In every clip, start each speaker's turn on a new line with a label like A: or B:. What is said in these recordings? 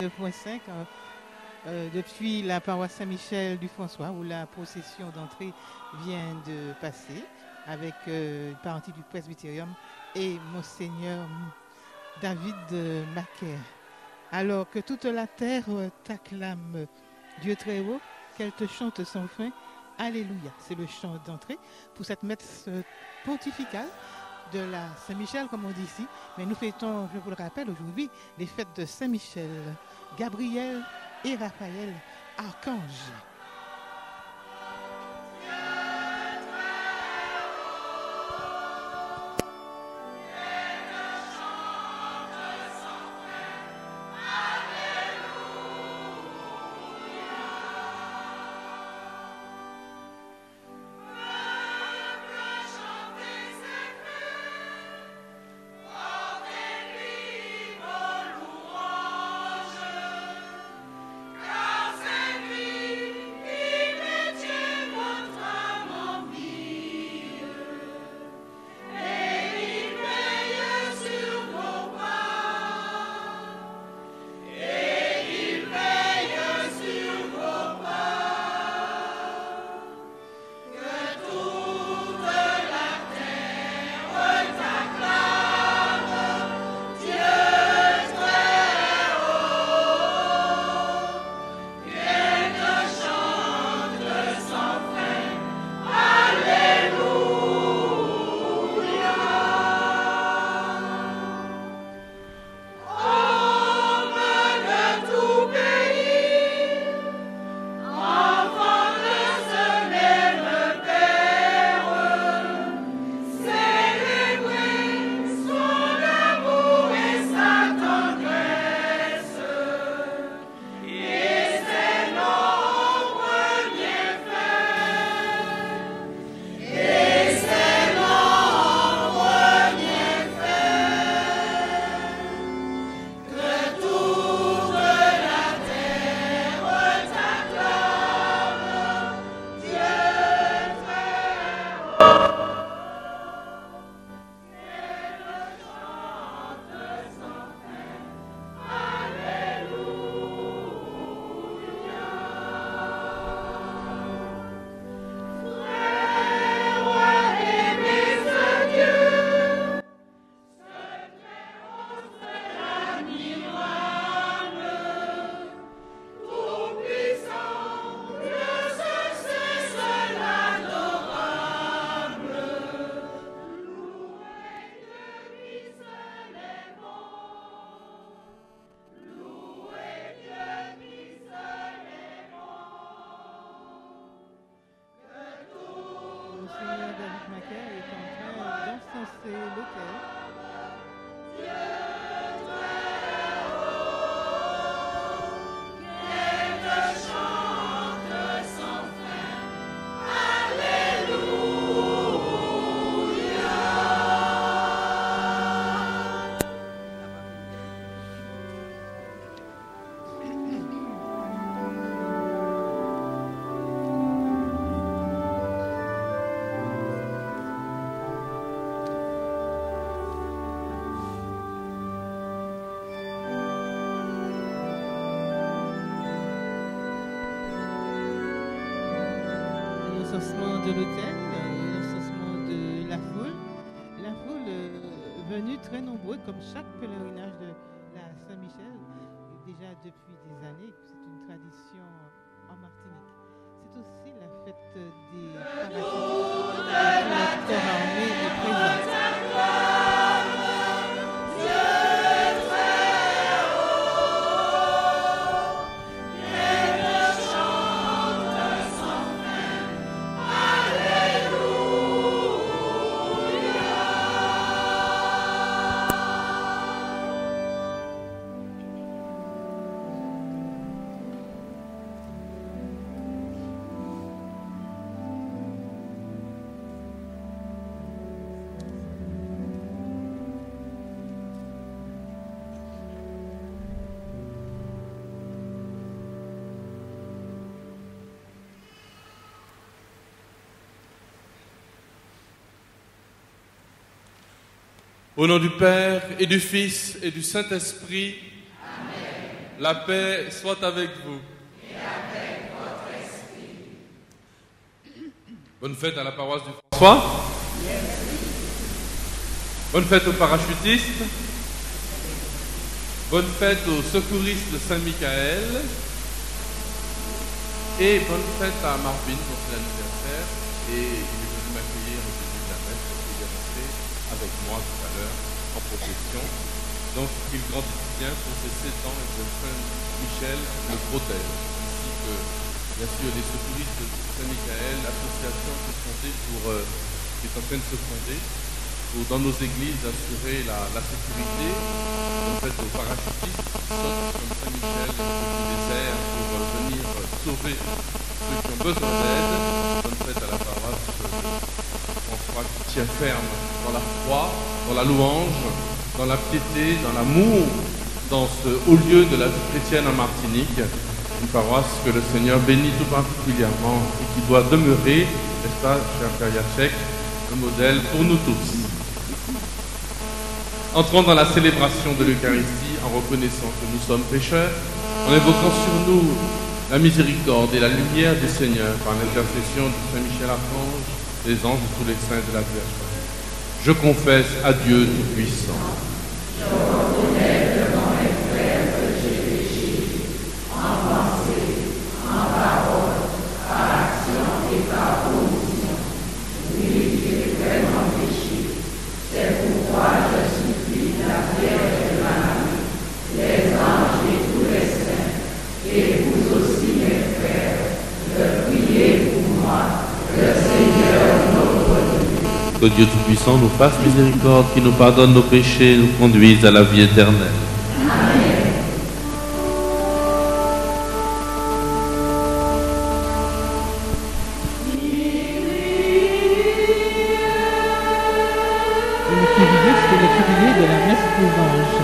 A: 89.5 depuis la paroisse Saint-Michel du François où la procession d'entrée vient de passer avec une partie du presbytérium et Monseigneur David Macaire. Alors que toute la terre t'acclame, Dieu très haut, qu'elle te chante sans fin. Alléluia. C'est le chant d'entrée pour cette messe pontificale de la Saint-Michel, comme on dit ici. Mais nous fêtons, je vous le rappelle, aujourd'hui, les fêtes de Saint-Michel, Gabriel et Raphaël, archanges. De l'hôtel, l'encensement de la foule venue très nombreux comme chaque pèlerinage de la Saint-Michel, déjà depuis des années, c'est une tradition en Martinique. C'est aussi la fête des parachutistes, le corps armé est présent.
B: Au nom du Père et du Fils et du Saint-Esprit.
C: Amen.
B: La paix soit avec vous.
C: Et avec votre esprit.
B: Bonne fête à la paroisse du François. Bonne fête aux parachutistes. Bonne fête aux secouristes de Saint-Michael. Et bonne fête à Marvin pour son anniversaire. Et il est venu m'accueillir au début de la messe parce qu'il est resté avec moi tout à l'heure en procession. Donc il grandit bien pour ses 7 ans et que Saint-Michel le protège. Ainsi que, bien sûr, les secouristes de Saint-Michael, l'association qui est en train de se fonder pour, dans nos églises, assurer la sécurité. En fait, aux parachutistes qui sautent comme Saint-Michel dans le désert pour venir sauver ceux qui ont besoin d'aide. Bonne fête à la paroisse de François qui tient ferme dans la foi, dans la louange, dans la piété, dans l'amour, dans ce haut lieu de la vie chrétienne en Martinique. Une paroisse que le Seigneur bénit tout particulièrement et qui doit demeurer, n'est-ce pas, cher Père Jacek, un modèle pour nous tous. Entrons dans la célébration de l'Eucharistie en reconnaissant que nous sommes pécheurs, en évoquant sur nous la miséricorde et la lumière du Seigneur par l'intercession de Saint Michel Archange, des anges et tous les saints de la Vierge Marie. Je confesse à Dieu Tout-Puissant.
C: Je reconnais devant mes frères que j'ai péché, en pensée, en parole, par action et par omission. Oui, j'ai vraiment péché. C'est pourquoi je supplie la Vierge Marie, les anges et tous les saints, et vous aussi mes frères, de prier pour moi, le Seigneur notre Dieu.
D: Que Dieu Tout-Puissant nous fasse miséricorde, qui nous pardonne nos péchés et nous conduise à la vie éternelle.
C: Amen.
A: Le Kyrie, c'est le Kyrie de la messe des anges.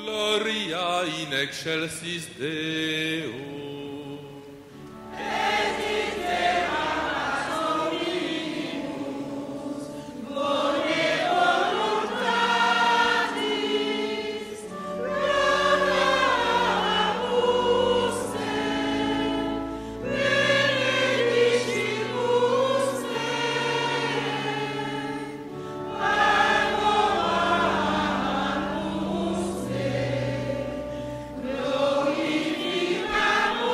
B: Gloria in excelsis Deo.
C: Glorificamus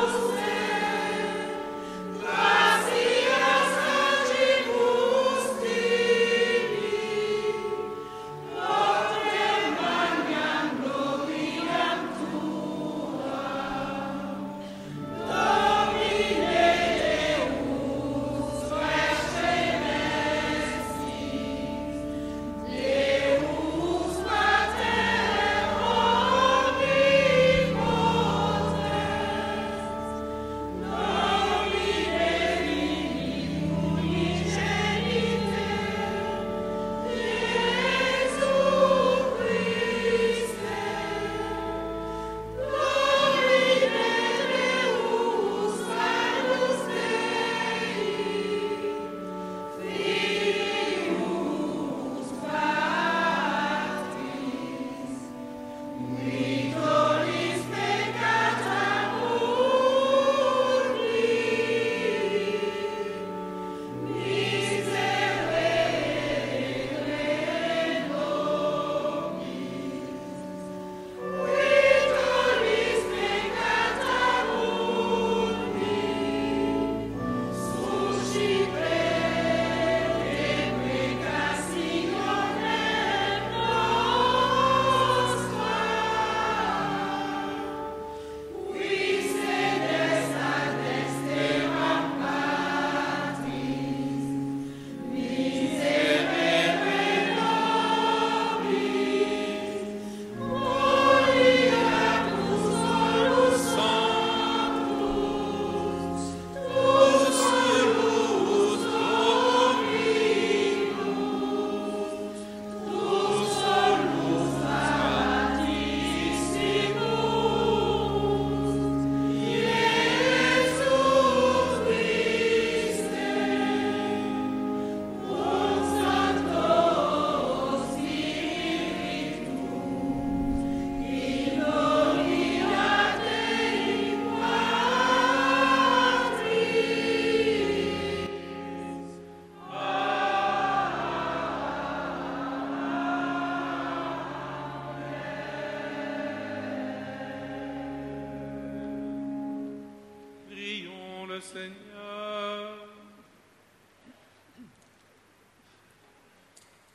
B: le Seigneur.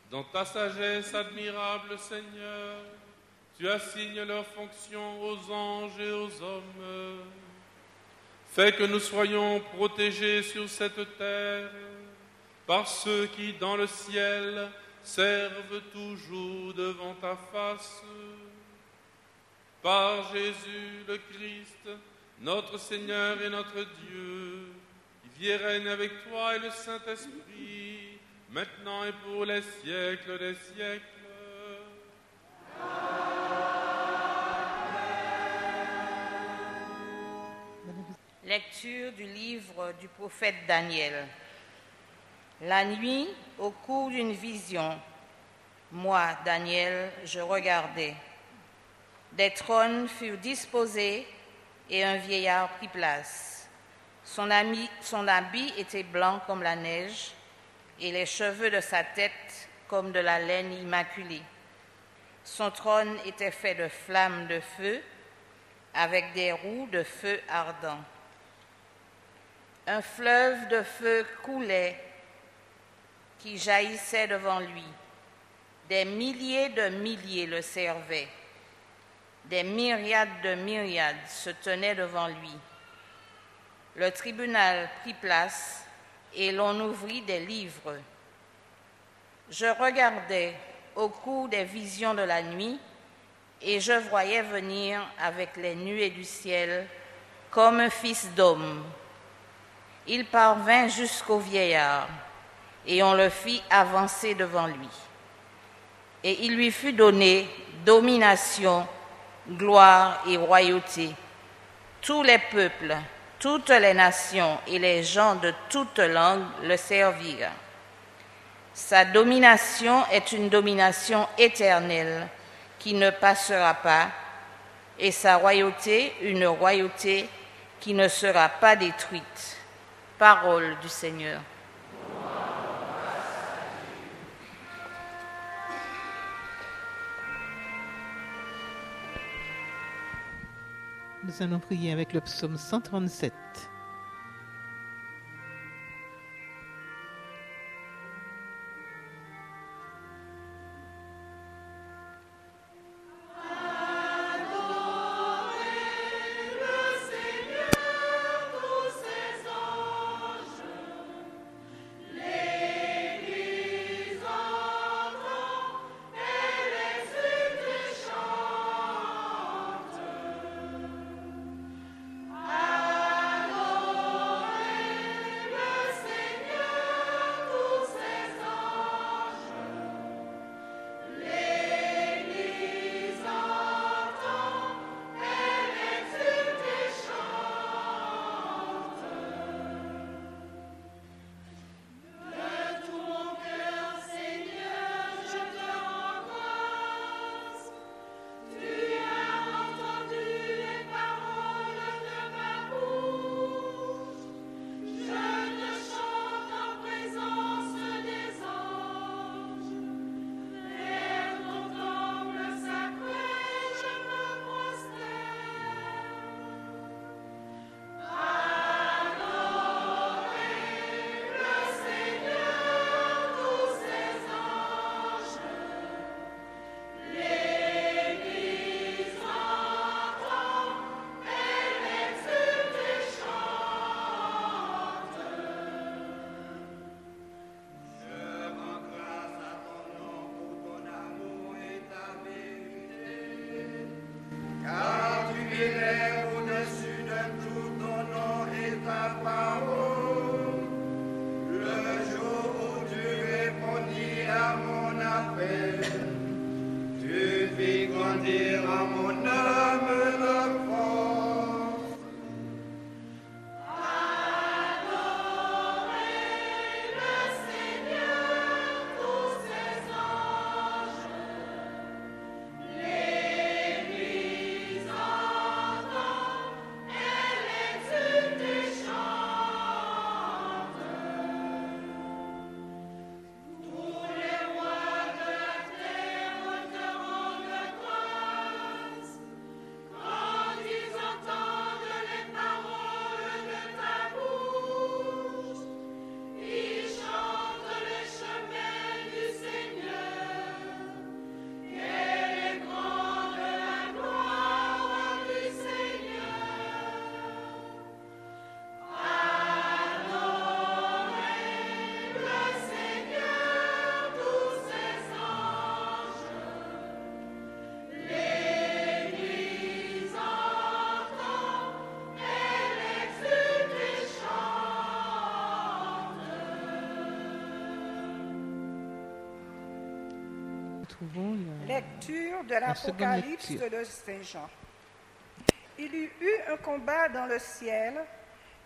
B: Dans ta sagesse admirable, Seigneur, tu assignes leurs fonctions aux anges et aux hommes. Fais que nous soyons protégés sur cette terre par ceux qui, dans le ciel, servent toujours devant ta face. Par Jésus le Christ, notre Seigneur et notre Dieu, qui vit et règne avec toi et le Saint-Esprit, maintenant et pour les siècles des siècles.
E: Lecture du livre du prophète Daniel. La nuit, au cours d'une vision, moi, Daniel, je regardais. Des trônes furent disposés et un vieillard prit place. Son habit était blanc comme la neige et les cheveux de sa tête comme de la laine immaculée. Son trône était fait de flammes de feu avec des roues de feu ardent. Un fleuve de feu coulait qui jaillissait devant lui. Des milliers de milliers le servaient. Des myriades de myriades se tenaient devant lui. Le tribunal prit place et l'on ouvrit des livres. Je regardais au cours des visions de la nuit et je voyais venir avec les nuées du ciel comme un fils d'homme. Il parvint jusqu'au vieillard, et on le fit avancer devant lui. Et il lui fut donné domination, gloire et royauté. Tous les peuples, toutes les nations et les gens de toutes langues le servirent. Sa domination est une domination éternelle qui ne passera pas, et sa royauté une royauté qui ne sera pas détruite. Parole du Seigneur.
A: Nous allons prier avec le psaume 137. trouvons
F: Lecture de
A: la seconde
F: l'Apocalypse
A: lecture.
F: de Saint Jean. Il y eut un combat dans le ciel.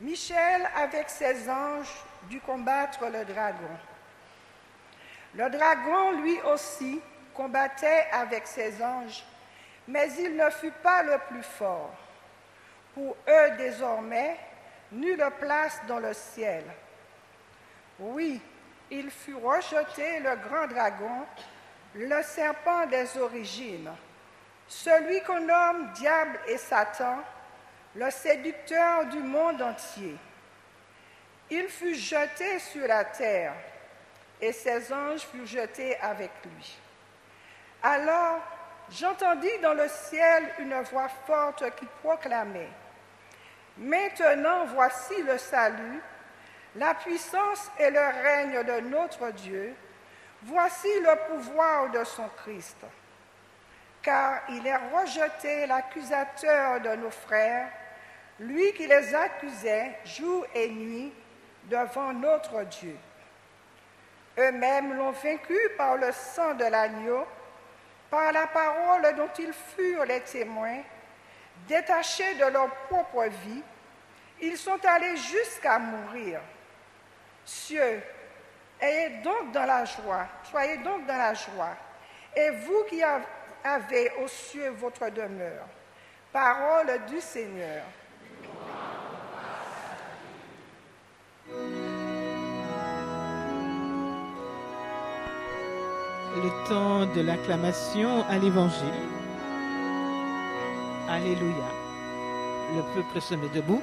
F: Michel, avec ses anges, dut combattre le dragon. Le dragon, lui aussi, combattait avec ses anges, mais il ne fut pas le plus fort. Pour eux, désormais, nulle place dans le ciel. Oui, il fut rejeté le grand dragon, le serpent des origines, celui qu'on nomme Diable et Satan, le séducteur du monde entier. Il fut jeté sur la terre, et ses anges furent jetés avec lui. Alors, j'entendis dans le ciel une voix forte qui proclamait : Maintenant, voici le salut, la puissance et le règne de notre Dieu. Voici le pouvoir de son Christ. Car il a rejeté l'accusateur de nos frères, lui qui les accusait jour et nuit devant notre Dieu. Eux-mêmes l'ont vaincu par le sang de l'agneau, par la parole dont ils furent les témoins. Détachés de leur propre vie, ils sont allés jusqu'à mourir. Cieux, soyez donc dans la joie, et vous qui avez aux cieux votre demeure. Parole du Seigneur.
A: Le temps de l'acclamation à l'Évangile. Alléluia. Le peuple se met debout.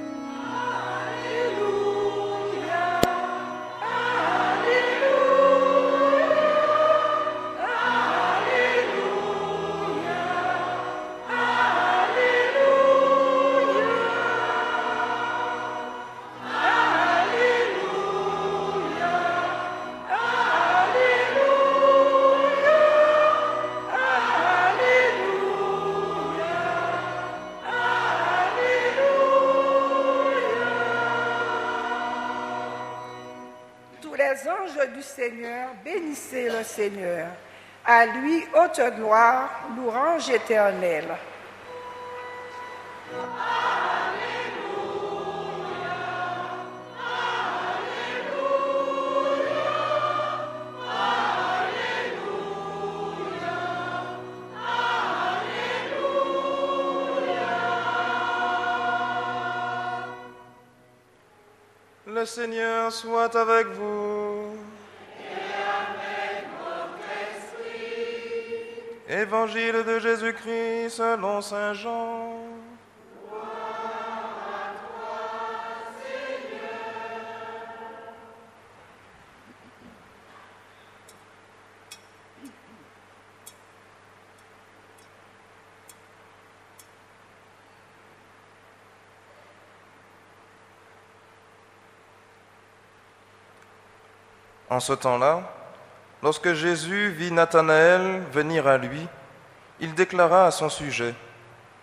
F: Seigneur, bénissez le Seigneur. À lui, haute gloire, louange éternelle.
G: Le Seigneur soit avec vous. Évangile de Jésus-Christ selon saint Jean.
C: Gloire à toi, Seigneur.
G: En ce temps-là, lorsque Jésus vit Nathanaël venir à lui, il déclara à son sujet :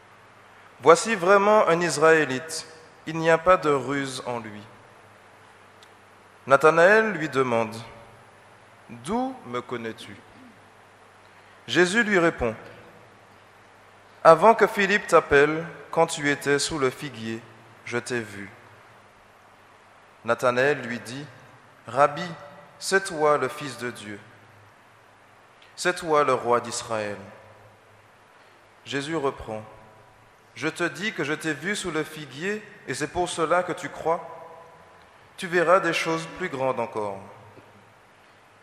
G: « Voici vraiment un Israélite, il n'y a pas de ruse en lui. » Nathanaël lui demande : « D'où me connais-tu » Jésus lui répond : « Avant que Philippe t'appelle, quand tu étais sous le figuier, je t'ai vu. » Nathanaël lui dit : « Rabbi, c'est toi le Fils de Dieu. C'est toi le roi d'Israël. » Jésus reprend : « Je te dis que je t'ai vu sous le figuier, et c'est pour cela que tu crois. Tu verras des choses plus grandes encore. »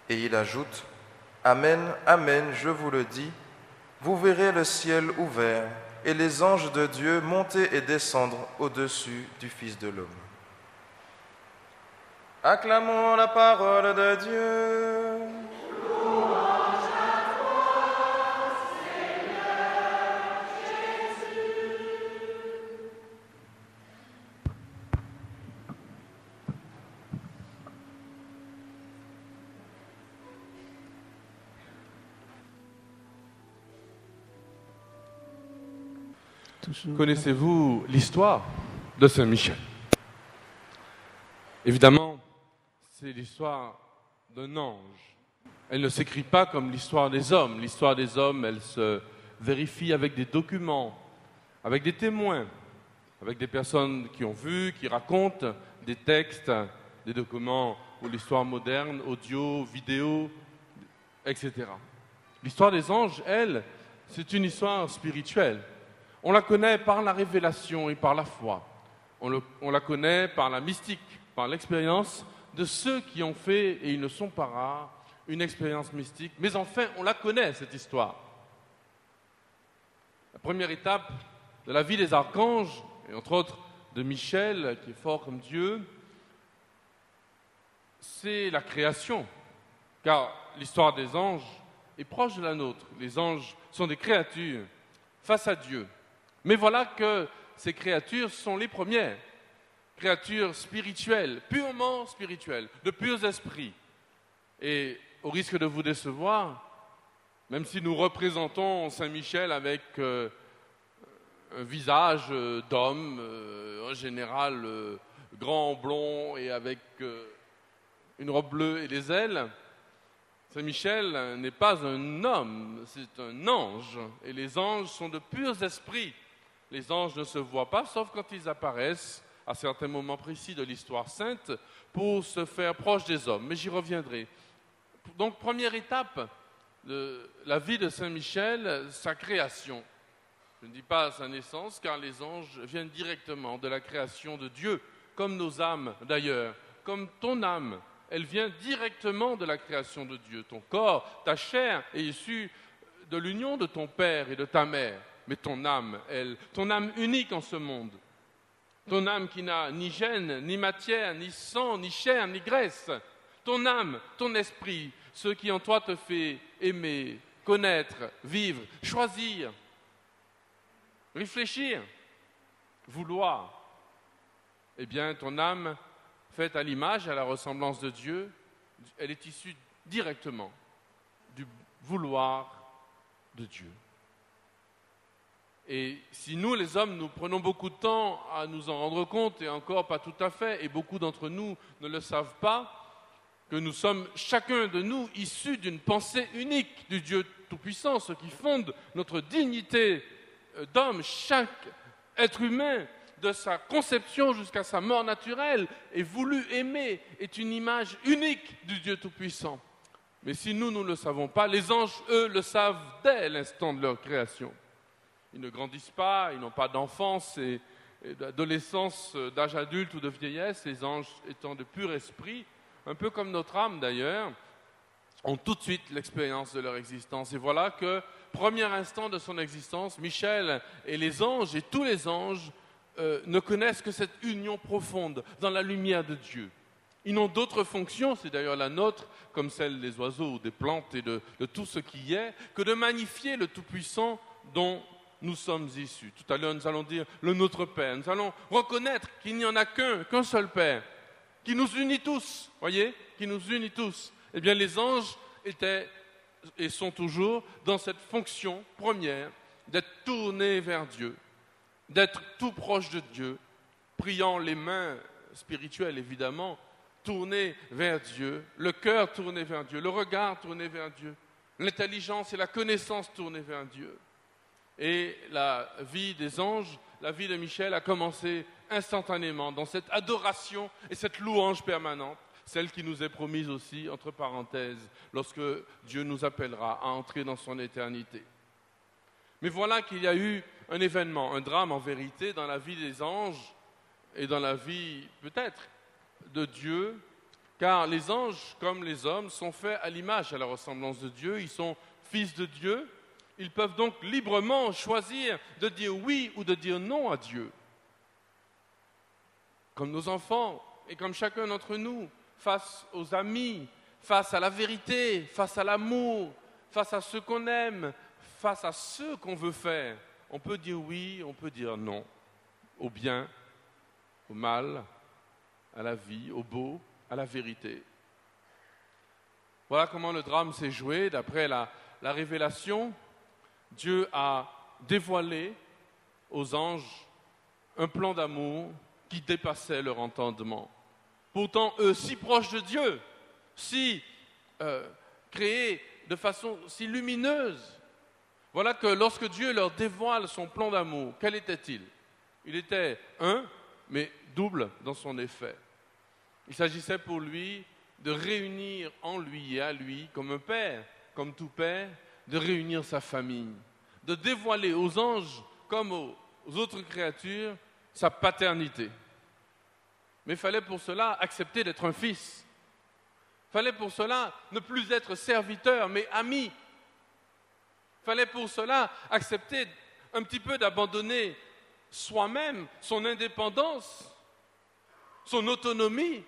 G: Et il ajoute : « Amen, amen, je vous le dis, vous verrez le ciel ouvert et les anges de Dieu monter et descendre au-dessus du Fils de l'homme. » Acclamons la parole de Dieu.
C: Louange à toi, Seigneur Jésus.
B: Connaissez-vous l'histoire de Saint Michel ? Évidemment, c'est l'histoire d'un ange
D: elle ne s'écrit pas comme l'histoire des hommes. L'histoire des hommes, elle se vérifie avec des documents, avec des témoins, avec des personnes qui ont vu, qui racontent des textes, des documents pour l'histoire moderne, audio, vidéo, etc. L'histoire des anges, elle, c'est une histoire spirituelle. On la connaît par la révélation et par la foi. On la connaît par la mystique, par l'expérience de ceux qui ont fait, et ils ne sont pas rares, une expérience mystique. Mais enfin, on la connaît, cette histoire. La première étape de la vie des archanges, et entre autres de Michel, qui est fort comme Dieu, c'est la création. Car l'histoire des anges est proche de la nôtre. Les anges sont des créatures face à Dieu. Mais voilà que ces créatures sont les premières. Créatures spirituelles, purement spirituelles, de purs esprits. Et au risque de vous décevoir, même si nous représentons Saint-Michel avec un visage d'homme, en général grand, blond et avec une robe bleue et des ailes, Saint-Michel n'est pas un homme, c'est un ange. Et les anges sont de purs esprits. Les anges ne se voient pas, sauf quand ils apparaissent à certains moments précis de l'histoire sainte pour se faire proche des hommes. Mais j'y reviendrai. Donc, première étape de la vie de Saint-Michel, sa création. Je ne dis pas sa naissance, car les anges viennent directement de la création de Dieu, comme nos âmes d'ailleurs, comme ton âme. Elle vient directement de la création de Dieu. Ton corps, ta chair est issue de l'union de ton père et de ta mère. Mais ton âme, elle, ton âme unique en ce monde, ton âme qui n'a ni gène, ni matière, ni sang, ni chair, ni graisse, ton âme, ton esprit, ce qui en toi te fait aimer, connaître, vivre, choisir, réfléchir, vouloir, eh bien ton âme, faite à l'image et à la ressemblance de Dieu, elle est issue directement du vouloir de Dieu. Et si nous, les hommes, nous prenons beaucoup de temps à nous en rendre compte, et encore pas tout à fait, et beaucoup d'entre nous ne le savent pas, que nous sommes, chacun de nous, issus d'une pensée unique du Dieu Tout-Puissant, ce qui fonde notre dignité d'homme, chaque être humain, de sa conception jusqu'à sa mort naturelle, est voulu aimer, est une image unique du Dieu Tout-Puissant. Mais si nous, nous ne le savons pas, les anges, eux, le savent dès l'instant de leur création. Ils ne grandissent pas, ils n'ont pas d'enfance et d'adolescence, d'âge adulte ou de vieillesse, les anges étant de pur esprit, un peu comme notre âme d'ailleurs, ont tout de suite l'expérience de leur existence. Et voilà que, premier instant de son existence, Michel et les anges, et tous les anges, ne connaissent que cette union profonde dans la lumière de Dieu. Ils n'ont d'autre fonction, c'est d'ailleurs la nôtre, comme celle des oiseaux ou des plantes et de tout ce qui est, que de magnifier le Tout-Puissant dont nous sommes issus. Tout à l'heure, nous allons dire le Notre Père. Nous allons reconnaître qu'il n'y en a qu'un seul Père, qui nous unit tous, voyez, qui nous unit tous. Eh bien, les anges étaient et sont toujours dans cette fonction première d'être tournés vers Dieu, d'être tout proche de Dieu, priant les mains spirituelles, évidemment, tournées vers Dieu, le cœur tourné vers Dieu, le regard tourné vers Dieu, l'intelligence et la connaissance tournées vers Dieu. Et la vie des anges, la vie de Michel a commencé instantanément dans cette adoration et cette louange permanente, celle qui nous est promise aussi, entre parenthèses, lorsque Dieu nous appellera à entrer dans son éternité. Mais voilà qu'il y a eu un événement, un drame en vérité dans la vie des anges et dans la vie peut-être de Dieu, car les anges, comme les hommes, sont faits à l'image et à la ressemblance de Dieu, ils sont fils de Dieu. Ils peuvent donc librement choisir de dire oui ou de dire non à Dieu. Comme nos enfants et comme chacun d'entre nous, face aux amis, face à la vérité, face à l'amour, face à ceux qu'on aime, face à ceux qu'on veut faire, on peut dire oui, on peut dire non, au bien, au mal, à la vie, au beau, à la vérité. Voilà comment le drame s'est joué d'après la révélation. Dieu a dévoilé aux anges un plan d'amour qui dépassait leur entendement. Pourtant, eux, si proches de Dieu, si créés de façon si lumineuse. Voilà que lorsque Dieu leur dévoile son plan d'amour, quel était-il? Il était un, mais double dans son effet. Il s'agissait pour lui de réunir en lui et à lui, comme un père, comme tout père, de réunir sa famille, de dévoiler aux anges comme aux autres créatures sa paternité. Mais il fallait pour cela accepter d'être un fils. Il fallait pour cela ne plus être serviteur, mais ami. Il fallait pour cela accepter un petit peu d'abandonner soi-même, son indépendance, son autonomie,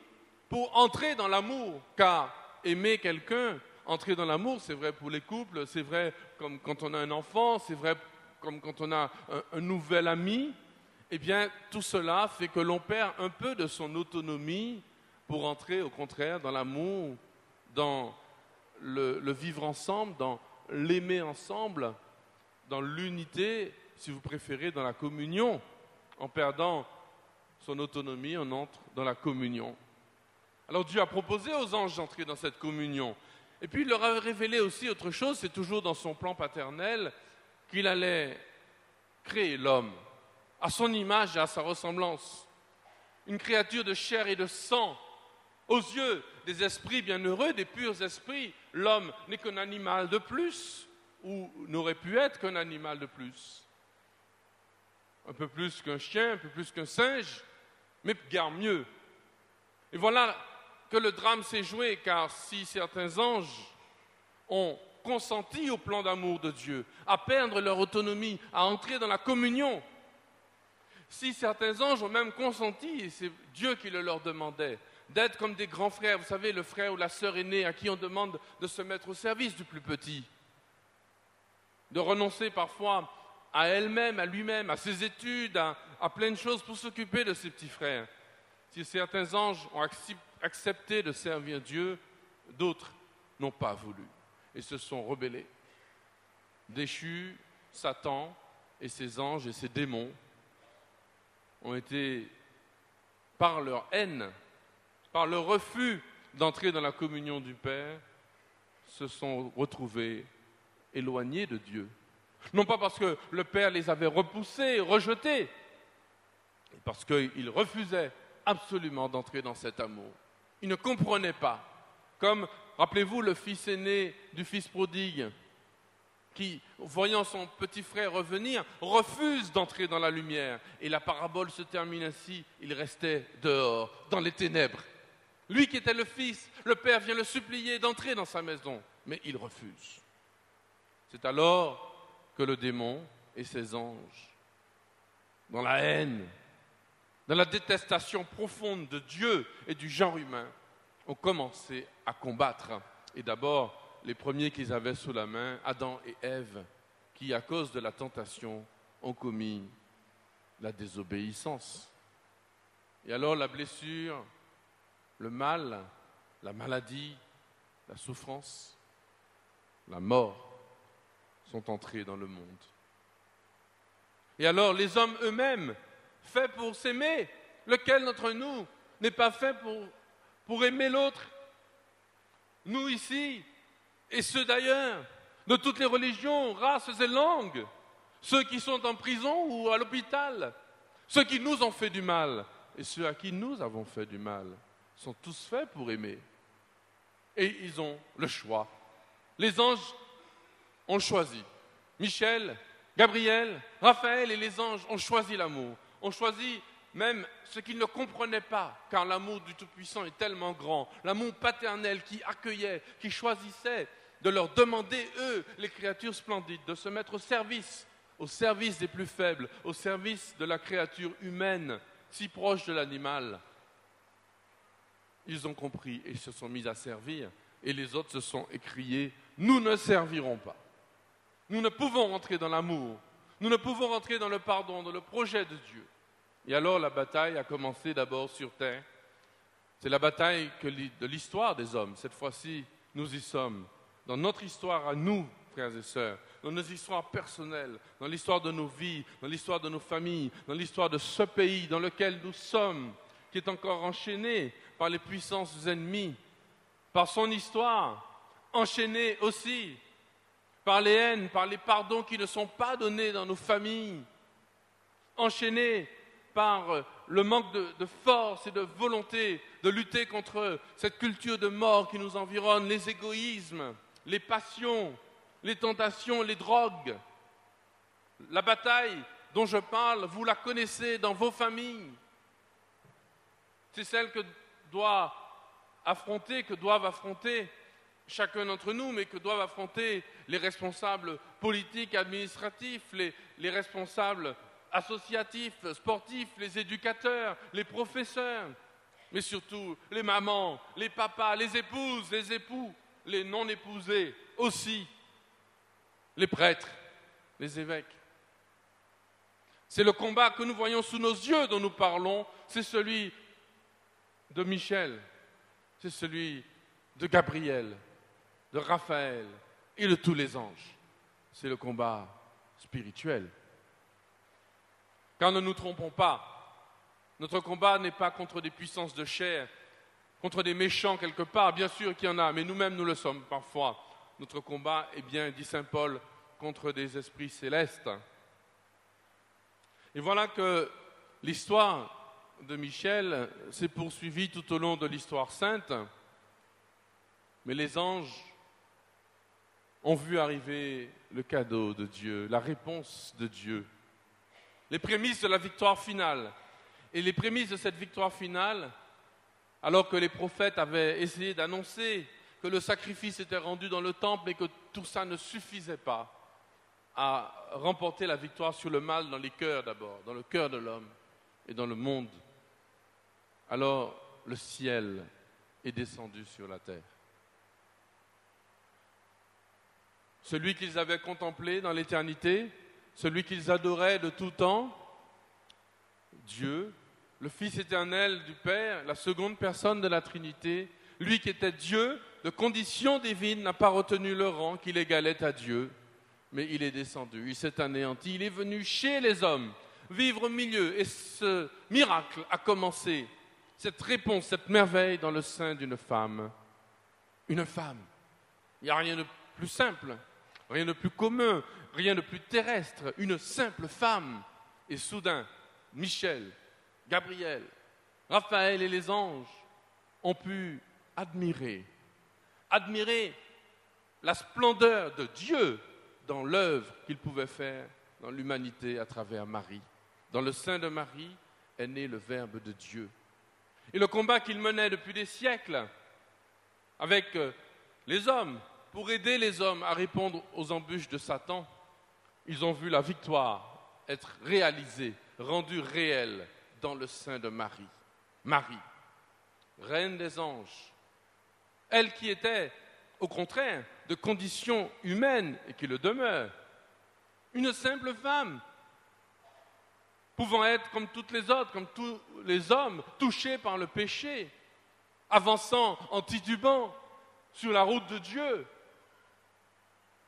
D: pour entrer dans l'amour. Car aimer quelqu'un, entrer dans l'amour, c'est vrai pour les couples, c'est vrai comme quand on a un enfant, c'est vrai comme quand on a un nouvel ami. Eh bien, tout cela fait que l'on perd un peu de son autonomie pour entrer, au contraire, dans l'amour, dans le vivre ensemble, dans l'aimer ensemble, dans l'unité, si vous préférez, dans la communion. En perdant son autonomie, on entre dans la communion. Alors Dieu a proposé aux anges d'entrer dans cette communion. Et puis il leur a révélé aussi autre chose, c'est toujours dans son plan paternel, qu'il allait créer l'homme à son image et à sa ressemblance. Une créature de chair et de sang. Aux yeux des esprits bienheureux, des purs esprits, l'homme n'est qu'un animal de plus, ou n'aurait pu être qu'un animal de plus. Un peu plus qu'un chien, un peu plus qu'un singe, mais guère mieux. Et voilà que le drame s'est joué, car si certains anges ont consenti au plan d'amour de Dieu, à perdre leur autonomie, à entrer dans la communion, si certains anges ont même consenti, et c'est Dieu qui le leur demandait, d'être comme des grands frères, vous savez, le frère ou la sœur aînée à qui on demande de se mettre au service du plus petit, de renoncer parfois à elle-même, à lui-même, à ses études, à plein de choses pour s'occuper de ses petits frères. Si certains anges ont accepté de servir Dieu, d'autres n'ont pas voulu et se sont rebellés. Déchus, Satan et ses anges et ses démons ont été, par leur haine, par leur refus d'entrer dans la communion du Père, se sont retrouvés éloignés de Dieu. Non pas parce que le Père les avait repoussés, rejetés, mais parce qu'ils refusaient absolument d'entrer dans cet amour. Ils ne comprenaient pas. Comme, rappelez-vous, le fils aîné du fils prodigue, qui, voyant son petit frère revenir, refuse d'entrer dans la lumière. Et la parabole se termine ainsi, il restait dehors, dans les ténèbres. Lui qui était le fils, le père vient le supplier d'entrer dans sa maison, mais il refuse. C'est alors que le démon et ses anges, dans la haine, dans la détestation profonde de Dieu et du genre humain, ont commencé à combattre. Et d'abord, les premiers qu'ils avaient sous la main, Adam et Ève, qui, à cause de la tentation, ont commis la désobéissance. Et alors la blessure, le mal, la maladie, la souffrance, la mort sont entrés dans le monde. Et alors les hommes eux-mêmes, faits pour s'aimer, lequel d'entre nous n'est pas fait pour aimer l'autre? Nous ici, et ceux d'ailleurs, de toutes les religions, races et langues, ceux qui sont en prison ou à l'hôpital, ceux qui nous ont fait du mal et ceux à qui nous avons fait du mal, sont tous faits pour aimer. Et ils ont le choix. Les anges ont choisi. Michel, Gabriel, Raphaël et les anges ont choisi l'amour. Ont choisi même ce qu'ils ne comprenaient pas, car l'amour du Tout-Puissant est tellement grand. L'amour paternel qui accueillait, qui choisissait de leur demander, eux, les créatures splendides, de se mettre au service des plus faibles, au service de la créature humaine, si proche de l'animal. Ils ont compris et se sont mis à servir, et les autres se sont écriés, nous ne servirons pas. Nous ne pouvons rentrer dans l'amour, nous ne pouvons rentrer dans le pardon, dans le projet de Dieu. Et alors la bataille a commencé d'abord sur terre. C'est la bataille de l'histoire des hommes. Cette fois-ci, nous y sommes. Dans notre histoire à nous, frères et sœurs, dans nos histoires personnelles, dans l'histoire de nos vies, dans l'histoire de nos familles, dans l'histoire de ce pays dans lequel nous sommes, qui est encore enchaîné par les puissances ennemies, par son histoire, enchaînés aussi par les haines, par les pardons qui ne sont pas donnés dans nos familles, enchaînés par le manque de force et de volonté de lutter contre cette culture de mort qui nous environne, les égoïsmes, les passions, les tentations, les drogues. La bataille dont je parle, vous la connaissez dans vos familles. C'est celle que doivent affronter chacun d'entre nous, mais que doivent affronter les responsables politiques, administratifs, les responsables associatifs, sportifs, les éducateurs, les professeurs, mais surtout les mamans, les papas, les épouses, les époux, les non-épousés aussi, les prêtres, les évêques. C'est le combat que nous voyons sous nos yeux dont nous parlons, c'est celui de Michel, c'est celui de Gabriel, de Raphaël et de tous les anges. C'est le combat spirituel. Car ne nous trompons pas, notre combat n'est pas contre des puissances de chair, contre des méchants quelque part, bien sûr qu'il y en a, mais nous-mêmes nous le sommes parfois. Notre combat est bien, dit saint Paul, contre des esprits célestes. Et voilà que l'histoire de Michel s'est poursuivie tout au long de l'histoire sainte, mais les anges ont vu arriver le cadeau de Dieu, la réponse de Dieu, les prémices de la victoire finale. Et les prémices de cette victoire finale, alors que les prophètes avaient essayé d'annoncer que le sacrifice était rendu dans le temple et que tout ça ne suffisait pas à remporter la victoire sur le mal dans les cœurs d'abord, dans le cœur de l'homme et dans le monde, alors le ciel est descendu sur la terre. Celui qu'ils avaient contemplé dans l'éternité, celui qu'ils adoraient de tout temps, Dieu, le Fils éternel du Père, la seconde personne de la Trinité, lui qui était Dieu, de condition divine, n'a pas retenu le rang qu'il égalait à Dieu, mais il est descendu, il s'est anéanti, il est venu chez les hommes, vivre au milieu, et ce miracle a commencé, cette réponse, cette merveille dans le sein d'une femme. Une femme. Il n'y a rien de plus simple, rien de plus commun, rien de plus terrestre, une simple femme. Et soudain, Michel, Gabriel, Raphaël et les anges ont pu admirer la splendeur de Dieu dans l'œuvre qu'il pouvait faire dans l'humanité à travers Marie. Dans le sein de Marie est né le Verbe de Dieu. Et le combat qu'il menait depuis des siècles avec les hommes, pour aider les hommes à répondre aux embûches de Satan, ils ont vu la victoire être réalisée, rendue réelle dans le sein de Marie. Marie, reine des anges, elle qui était, au contraire, de condition humaine et qui le demeure, une simple femme, pouvant être comme toutes les autres, comme tous les hommes, touchés par le péché, avançant en titubant sur la route de Dieu,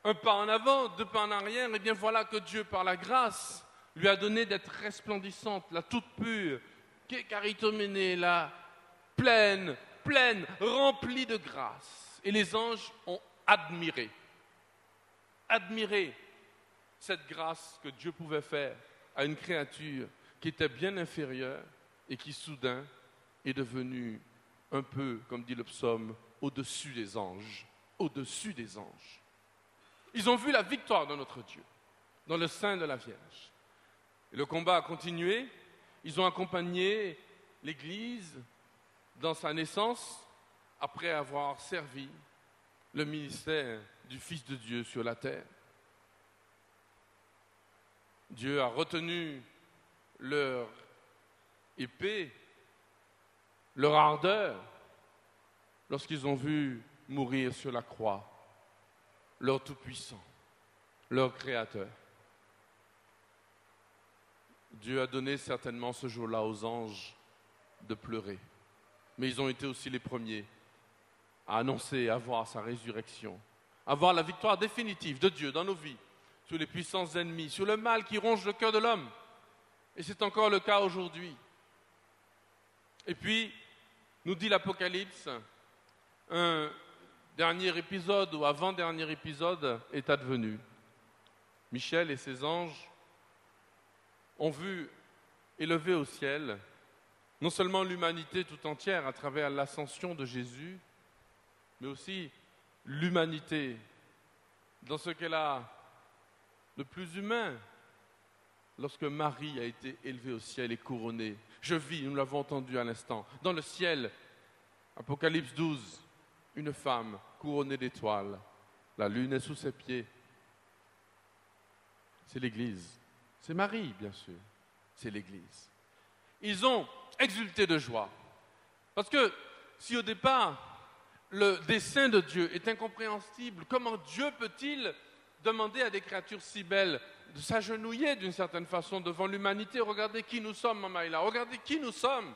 D: un pas en avant, deux pas en arrière, et bien voilà que Dieu, par la grâce, lui a donné d'être resplendissante, la toute pure, Kekaritomene, la pleine, remplie de grâce. Et les anges ont admiré cette grâce que Dieu pouvait faire à une créature qui était bien inférieure et qui soudain est devenue un peu, comme dit le psaume, au-dessus des anges, au-dessus des anges. Ils ont vu la victoire de notre Dieu, dans le sein de la Vierge. Et le combat a continué. Ils ont accompagné l'Église dans sa naissance, après avoir servi le ministère du Fils de Dieu sur la terre. Dieu a retenu leur épée, leur ardeur, lorsqu'ils ont vu mourir sur la croix leur Tout-Puissant, leur Créateur. Dieu a donné certainement ce jour-là aux anges de pleurer, mais ils ont été aussi les premiers à annoncer, à voir sa résurrection, à voir la victoire définitive de Dieu dans nos vies, sur les puissances ennemies, sur le mal qui ronge le cœur de l'homme. Et c'est encore le cas aujourd'hui. Et puis, nous dit l'Apocalypse, un dernier épisode ou avant-dernier épisode est advenu. Michel et ses anges ont vu élever au ciel non seulement l'humanité tout entière à travers l'ascension de Jésus, mais aussi l'humanité dans ce qu'elle a de plus humain lorsque Marie a été élevée au ciel et couronnée. Je vis, nous l'avons entendu à l'instant, dans le ciel, Apocalypse 12, une femme couronnée d'étoiles, la lune est sous ses pieds. C'est l'Église, c'est Marie bien sûr, c'est l'Église. Ils ont exulté de joie, parce que si au départ, le dessein de Dieu est incompréhensible, comment Dieu peut-il demander à des créatures si belles de s'agenouiller d'une certaine façon devant l'humanité? Regardez qui nous sommes, Mamaïla, regardez qui nous sommes,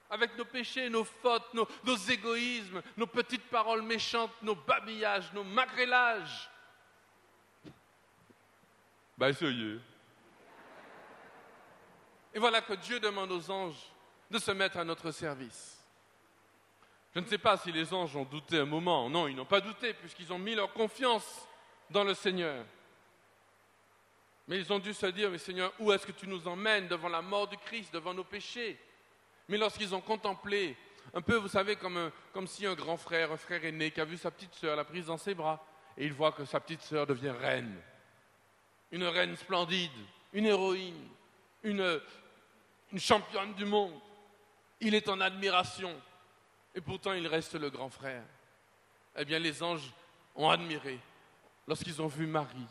D: avec nos péchés, nos fautes, nos égoïsmes, nos petites paroles méchantes, nos babillages, nos magrélages. Ben, essayez. Et voilà que Dieu demande aux anges de se mettre à notre service. Je ne sais pas si les anges ont douté un moment. Non, ils n'ont pas douté puisqu'ils ont mis leur confiance dans le Seigneur. Mais ils ont dû se dire, mais Seigneur, où est-ce que tu nous emmènes devant la mort du Christ, devant nos péchés? Mais lorsqu'ils ont contemplé, un peu, vous savez, comme si un grand frère, un frère aîné qui a vu sa petite sœur, l'a prise dans ses bras, et il voit que sa petite sœur devient reine. Une reine splendide, une héroïne, une championne du monde. Il est en admiration. Et pourtant, il reste le grand frère. Eh bien, les anges ont admiré lorsqu'ils ont vu Marie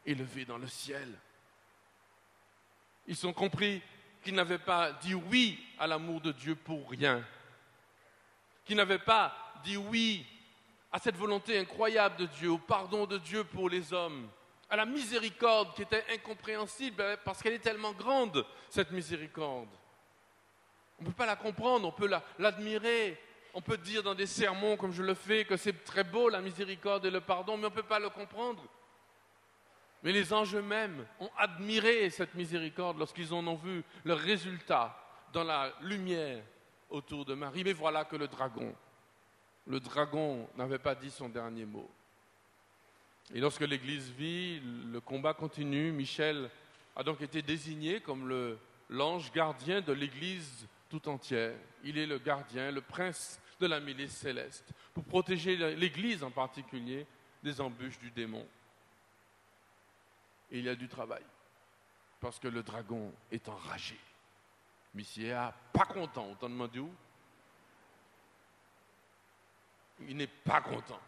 D: élevée dans le ciel. Ils ont compris qu'ils n'avaient pas dit oui à l'amour de Dieu pour rien. Qu'ils n'avaient pas dit oui à cette volonté incroyable de Dieu, au pardon de Dieu pour les hommes, à la miséricorde qui était incompréhensible parce qu'elle est tellement grande, cette miséricorde. On ne peut pas la comprendre, on peut l'admirer. On peut dire dans des sermons, comme je le fais, que c'est très beau la miséricorde et le pardon, mais on ne peut pas le comprendre. Mais les anges eux-mêmes ont admiré cette miséricorde lorsqu'ils en ont vu le résultat dans la lumière autour de Marie. Mais voilà que le dragon n'avait pas dit son dernier mot. Et lorsque l'Église vit, le combat continue. Michel a donc été désigné comme l'ange gardien de l'Église tout entière. Il est le gardien, le prince de la milice céleste, pour protéger l'Église en particulier des embûches du démon. Et il y a du travail, parce que le dragon est enragé. Missia, pas content, autant demander où? Il n'est pas content.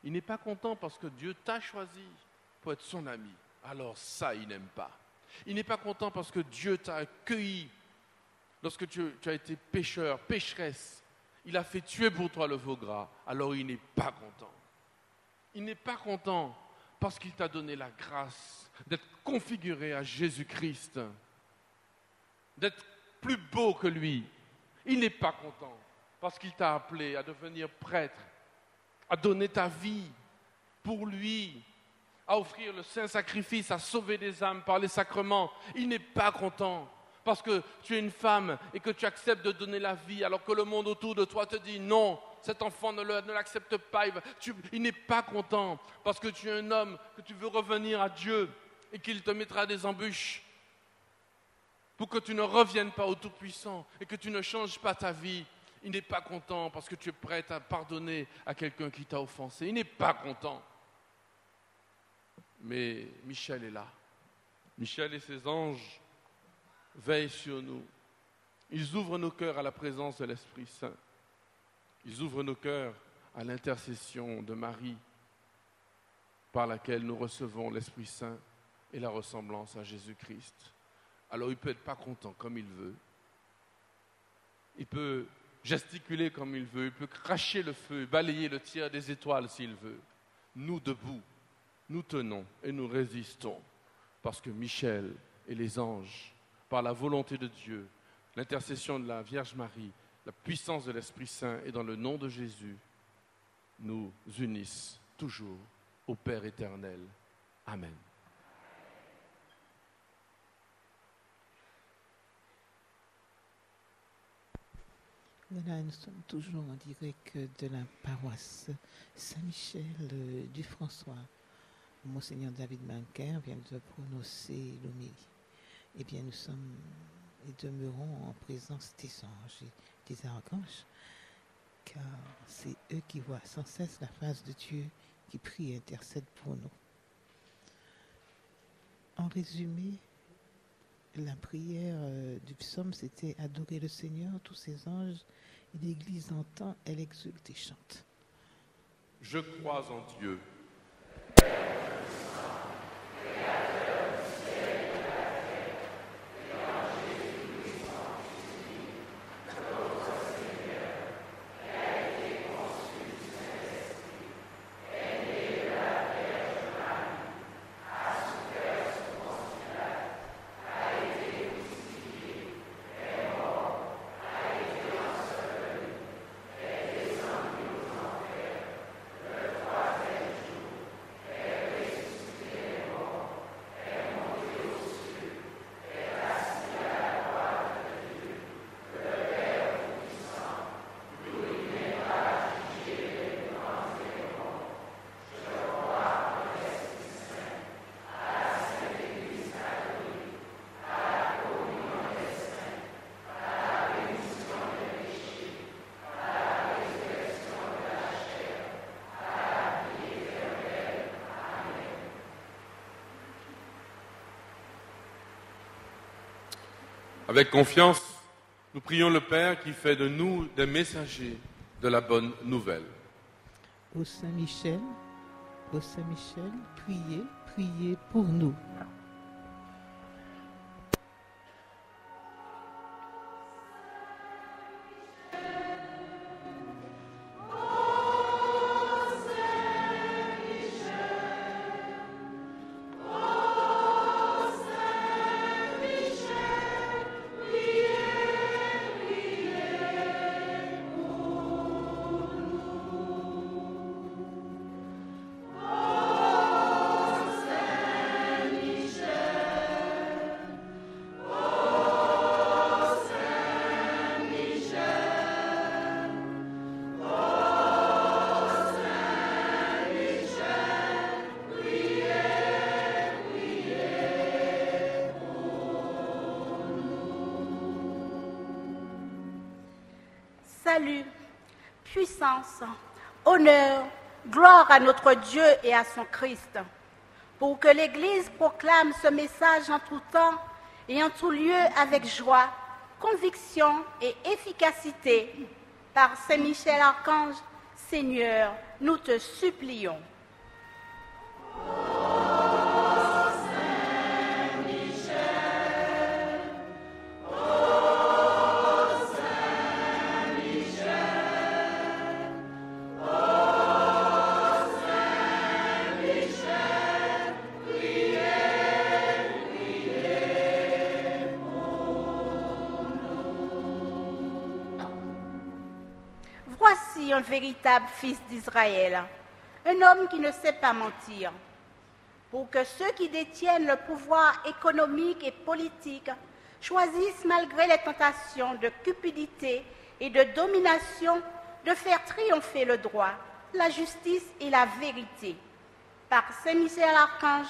D: Il n'est pas content parce que Dieu t'a choisi pour être son ami. Alors ça, il n'aime pas. Il n'est pas content parce que Dieu t'a accueilli lorsque tu as été pécheur, pécheresse. Il a fait tuer pour toi le veau gras. Alors il n'est pas content. Il n'est pas content parce qu'il t'a donné la grâce d'être configuré à Jésus-Christ, d'être plus beau que lui. Il n'est pas content parce qu'il t'a appelé à devenir prêtre, à donner ta vie pour lui, à offrir le saint sacrifice, à sauver des âmes par les sacrements. Il n'est pas content parce que tu es une femme et que tu acceptes de donner la vie alors que le monde autour de toi te dit non, cet enfant ne l'accepte pas. Il n'est pas content parce que tu es un homme, que tu veux revenir à Dieu et qu'il te mettra des embûches pour que tu ne reviennes pas au Tout-Puissant et que tu ne changes pas ta vie. Il n'est pas content parce que tu es prête à pardonner à quelqu'un qui t'a offensé. Il n'est pas content. Mais Michel est là. Michel et ses anges veillent sur nous. Ils ouvrent nos cœurs à la présence de l'Esprit Saint. Ils ouvrent nos cœurs à l'intercession de Marie, par laquelle nous recevons l'Esprit Saint et la ressemblance à Jésus-Christ. Alors il ne peut être pas content comme il veut. Il peut gesticuler comme il veut. Il peut cracher le feu, balayer le tiers des étoiles s'il veut. Nous, debout, nous tenons et nous résistons. Parce que Michel et les anges, par la volonté de Dieu, l'intercession de la Vierge Marie, la puissance de l'Esprit Saint et dans le nom de Jésus, nous unissent toujours au Père éternel. Amen.
A: Voilà, nous sommes toujours en direct de la paroisse Saint-Michel du François. Monseigneur David Manquer vient de prononcer l'homélie. Eh bien, nous sommes et demeurons en présence des anges et des archanges, car c'est eux qui voient sans cesse la face de Dieu, qui prient et intercèdent pour nous. En résumé, la prière du psaume, c'était « Adorer le Seigneur, tous ses anges ». Et l'Église entend, elle exulte et chante.
D: Je crois en Dieu. Avec confiance, nous prions le Père qui fait de nous des messagers de la bonne nouvelle.
A: Ô Saint-Michel, priez, priez pour nous.
H: Salut, puissance, honneur, gloire à notre Dieu et à son Christ, pour que l'Église proclame ce message en tout temps et en tout lieu avec joie, conviction et efficacité. Par Saint-Michel Archange, Seigneur, nous te supplions. Voici un véritable fils d'Israël, un homme qui ne sait pas mentir, pour que ceux qui détiennent le pouvoir économique et politique choisissent malgré les tentations de cupidité et de domination de faire triompher le droit, la justice et la vérité. Par Saint-Michel Archange,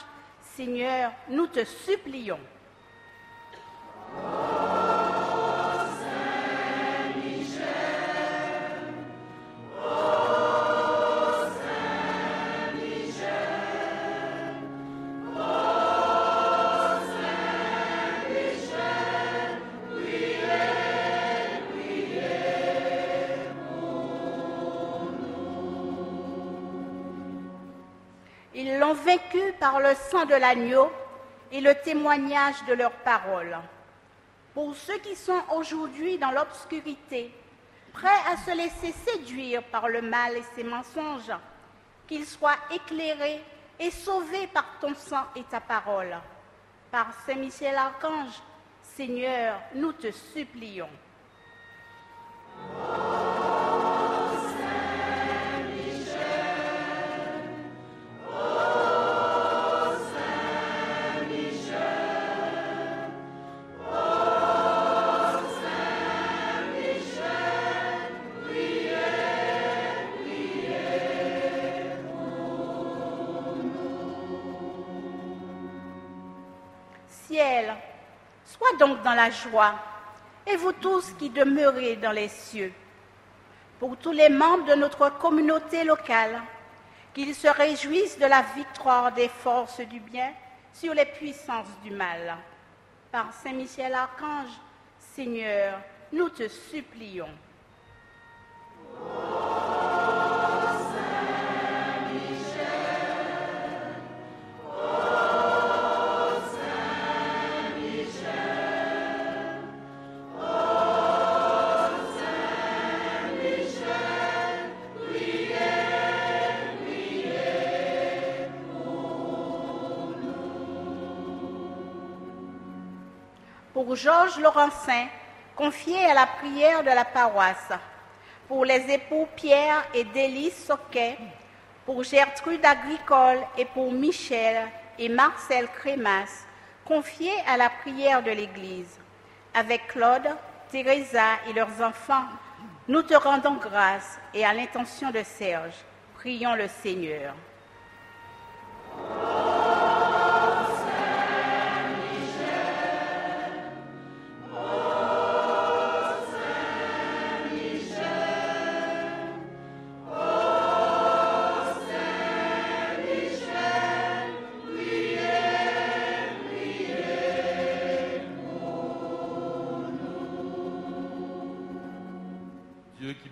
H: Seigneur, nous te supplions. Ils l'ont vaincu par le sang de l'agneau et le témoignage de leurs paroles. Pour ceux qui sont aujourd'hui dans l'obscurité, prêts à se laisser séduire par le mal et ses mensonges, qu'ils soient éclairés et sauvés par ton sang et ta parole. Par Saint-Michel Archange, Seigneur, nous te supplions. ciel, soient donc dans la joie, et vous tous qui demeurez dans les cieux. Pour tous les membres de notre communauté locale, qu'ils se réjouissent de la victoire des forces du bien sur les puissances du mal. Par Saint Michel Archange, Seigneur, nous te supplions. Pour Georges Laurencin, confié à la prière de la paroisse, pour les époux Pierre et Délice Soquet, pour Gertrude Agricole et pour Michel et Marcel Crémas, confiés à la prière de l'Église. Avec Claude, Teresa et leurs enfants, nous te rendons grâce et à l'intention de Serge, prions le Seigneur.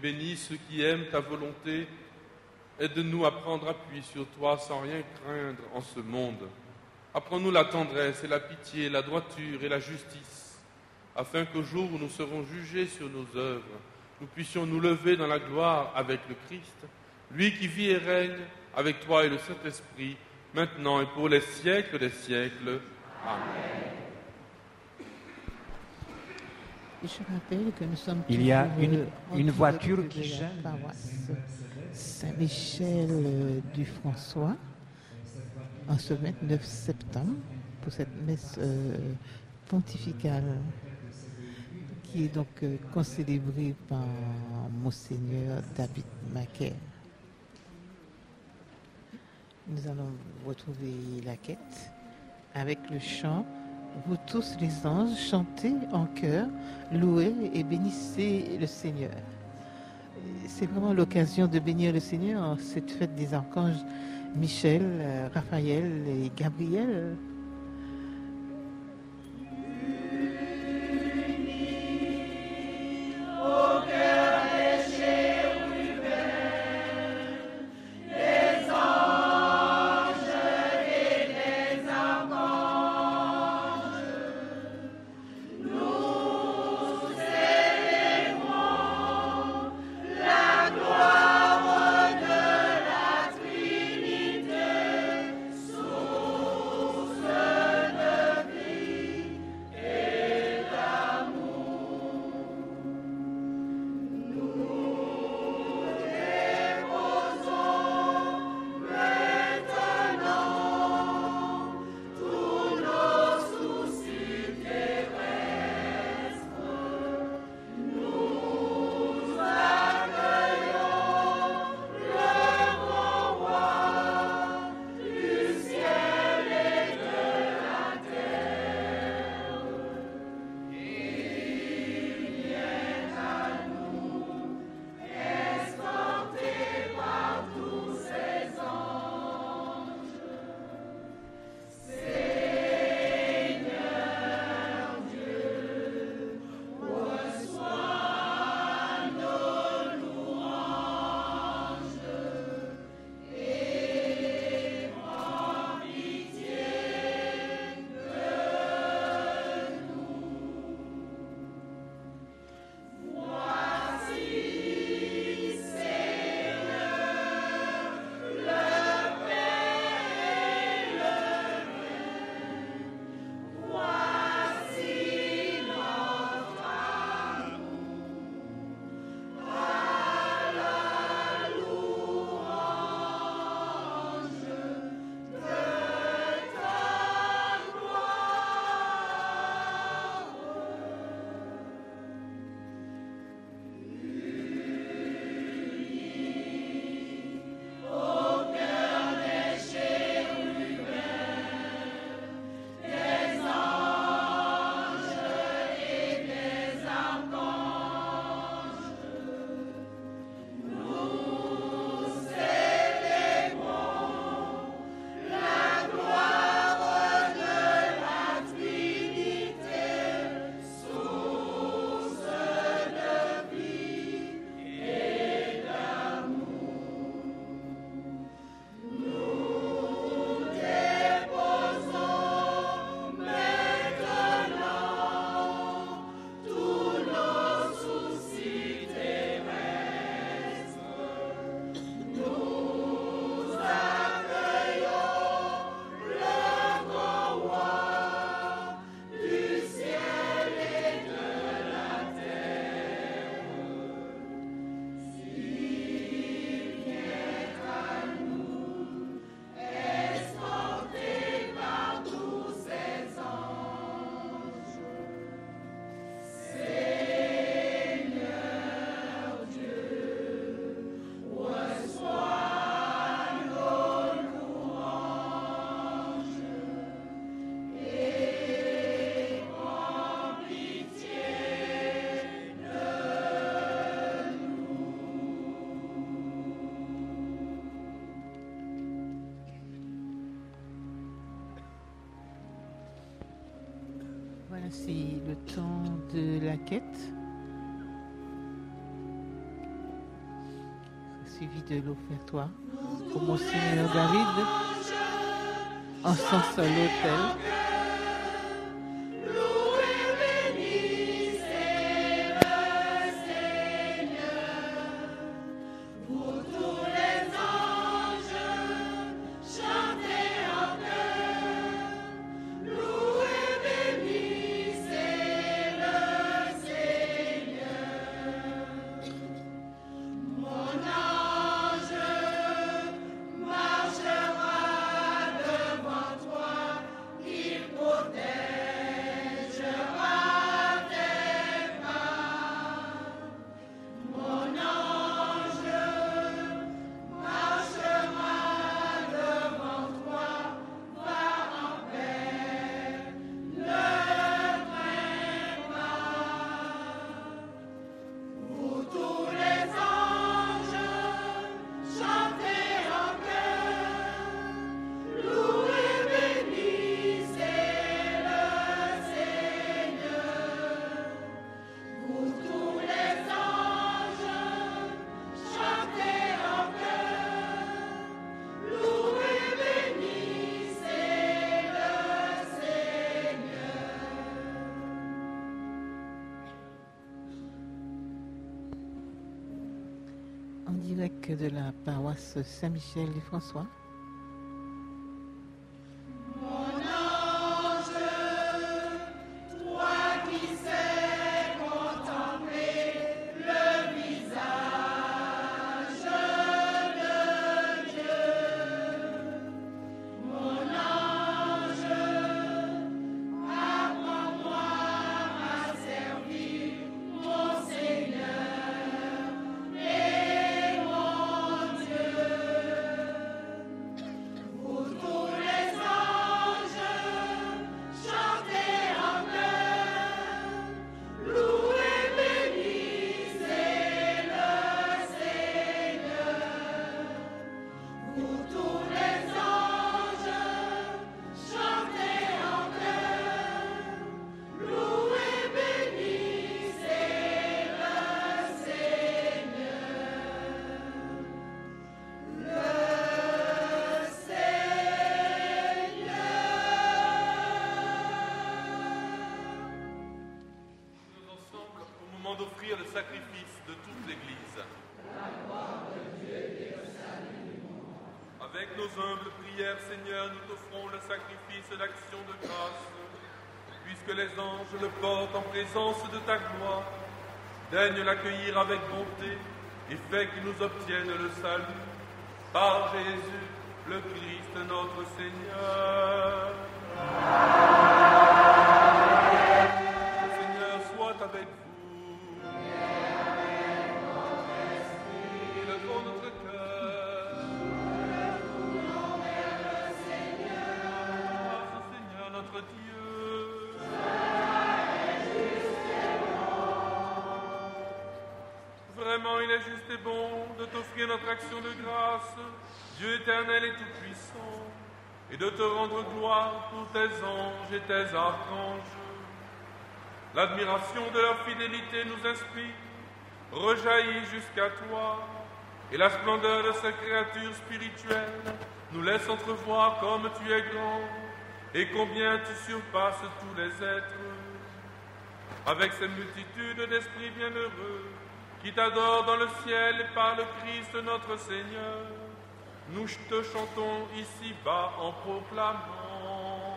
D: Bénis ceux qui aiment ta volonté, aide-nous à prendre appui sur toi sans rien craindre en ce monde. Apprends-nous la tendresse et la pitié, la droiture et la justice, afin qu'au jour où nous serons jugés sur nos œuvres, nous puissions nous lever dans la gloire avec le Christ, lui qui vit et règne avec toi et le Saint-Esprit, maintenant et pour les siècles des siècles. Amen.
A: Je rappelle que nous sommes
I: Il y a
A: en
I: une voiture
A: direct
I: qui
A: de la
I: gêne.
A: paroisse Saint-Michel du François en ce 29 septembre pour cette messe pontificale qui est donc concélébrée par Monseigneur David Macaire. Nous allons retrouver la quête avec le chant « Vous tous les anges, chantez en chœur, louez et bénissez le Seigneur ». C'est vraiment l'occasion de bénir le Seigneur en cette fête des archanges Michel, Raphaël et Gabriel.
C: Gloire de la Trinité, sous
A: Voici le temps de la quête, suivi de l'offertoire pour Monseigneur David en sens à l'autel. En direct de la paroisse Saint-Michel du François.
D: D'offrir le sacrifice de toute l'Église. Avec nos humbles prières, Seigneur, nous t'offrons le sacrifice d'action de grâce, puisque les anges le portent en présence de ta gloire. Daigne l'accueillir avec bonté et fais qu'il nous obtienne le salut. Par Jésus, le Christ, notre Seigneur. Le Seigneur soit avec vous. Vraiment, il est juste et bon de t'offrir notre action de grâce, Dieu éternel et tout-puissant, et de te rendre gloire pour tes anges et tes archanges. L'admiration de leur fidélité nous inspire, rejaillit jusqu'à toi, et la splendeur de ces créatures spirituelles nous laisse entrevoir comme tu es grand, et combien tu surpasses tous les êtres. Avec ces multitudes d'esprits bienheureux, qui t'adore dans le ciel et par le Christ notre Seigneur, nous te chantons ici-bas en proclamant.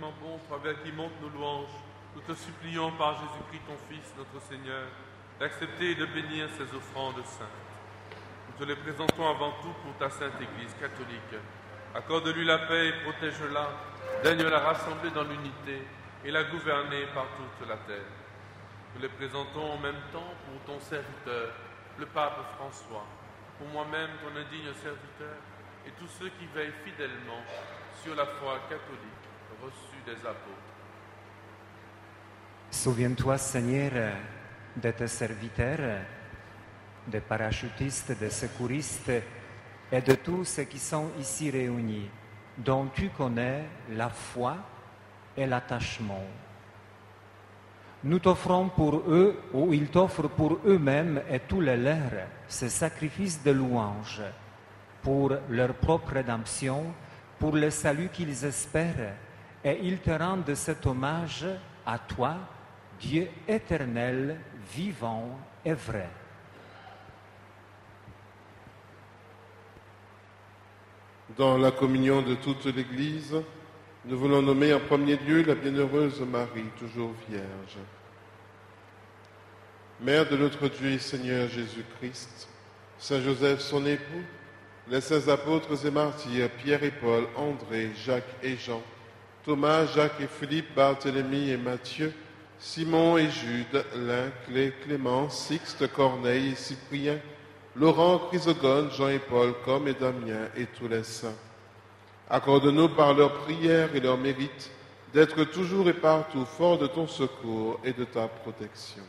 D: infiniment bon, toi bien qui montes nos louanges. Nous te supplions par Jésus-Christ, ton Fils, notre Seigneur, d'accepter et de bénir ces offrandes saintes. Nous te les présentons avant tout pour ta sainte Église catholique. Accorde-lui la paix et protège-la, daigne la rassembler dans l'unité et la gouverner par toute la terre. Nous les présentons en même temps pour ton serviteur, le pape François, pour moi-même, ton indigne serviteur, et tous ceux qui veillent fidèlement sur la foi catholique reçue des apôtres.
I: Souviens-toi, Seigneur, de tes serviteurs, des parachutistes, des secouristes et de tous ceux qui sont ici réunis, dont tu connais la foi et l'attachement. Nous t'offrons pour eux, ou ils t'offrent pour eux-mêmes et tous les leurs, ce sacrifice de louange, pour leur propre rédemption, pour le salut qu'ils espèrent, et ils te rendent cet hommage à toi, Dieu éternel, vivant et vrai.
J: Dans la communion de toute l'Église, nous voulons nommer en premier lieu la bienheureuse Marie, toujours vierge. Mère de notre Dieu et Seigneur Jésus-Christ, Saint Joseph, son époux, les saints apôtres et martyrs, Pierre et Paul, André, Jacques et Jean, Thomas, Jacques et Philippe, Barthélemy et Matthieu, Simon et Jude, Lin, Clément, Sixte, Corneille et Cyprien, Laurent, Chrysogone, Jean et Paul, Com et Damien et tous les saints. Accorde-nous par leurs prières et leurs mérites d'être toujours et partout forts de ton secours et de ta protection.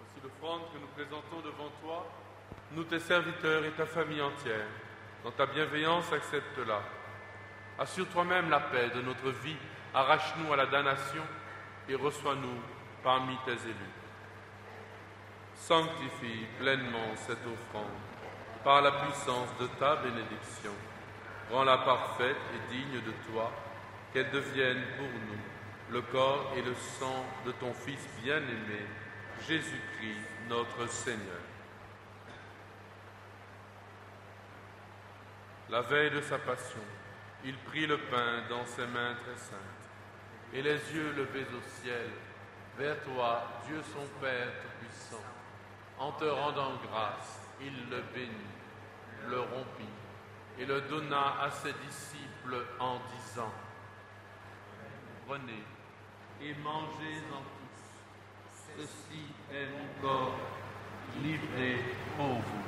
D: Voici l'offrande que nous présentons devant toi, nous tes serviteurs et ta famille entière. Dans ta bienveillance, accepte-la. Assure toi-même la paix de notre vie, arrache-nous à la damnation et reçois-nous parmi tes élus. Sanctifie pleinement cette offrande par la puissance de ta bénédiction. Rends-la parfaite et digne de toi, qu'elle devienne pour nous le corps et le sang de ton Fils bien-aimé, Jésus-Christ, notre Seigneur. La veille de sa passion, il prit le pain dans ses mains très saintes, et les yeux levés au ciel, vers toi, Dieu son Père Tout-Puissant. En te rendant grâce, il le bénit, le rompit et le donna à ses disciples en disant : Prenez et mangez-en tous, ceci est mon corps livré pour vous.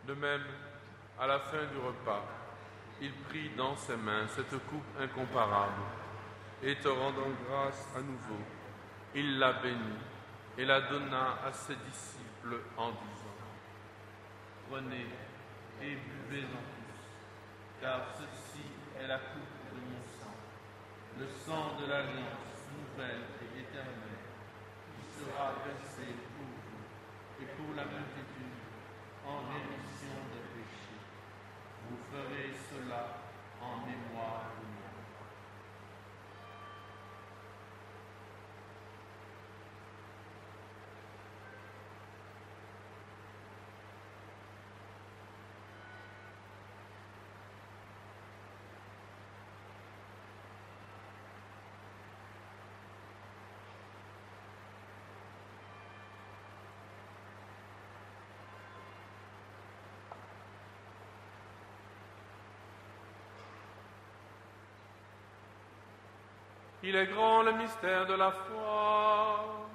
D: De même, à la fin du repas, il prit dans ses mains cette coupe incomparable et te rendant grâce à nouveau, il la bénit et la donna à ses disciples en disant : Prenez et buvez-en tous, car ceci est la coupe de mon sang, le sang de l'alliance nouvelle et éternelle, qui sera versé pour vous et pour la multitude en rémission des péchés. Vous ferez cela en mémoire de moi. Il est grand le mystère de la foi.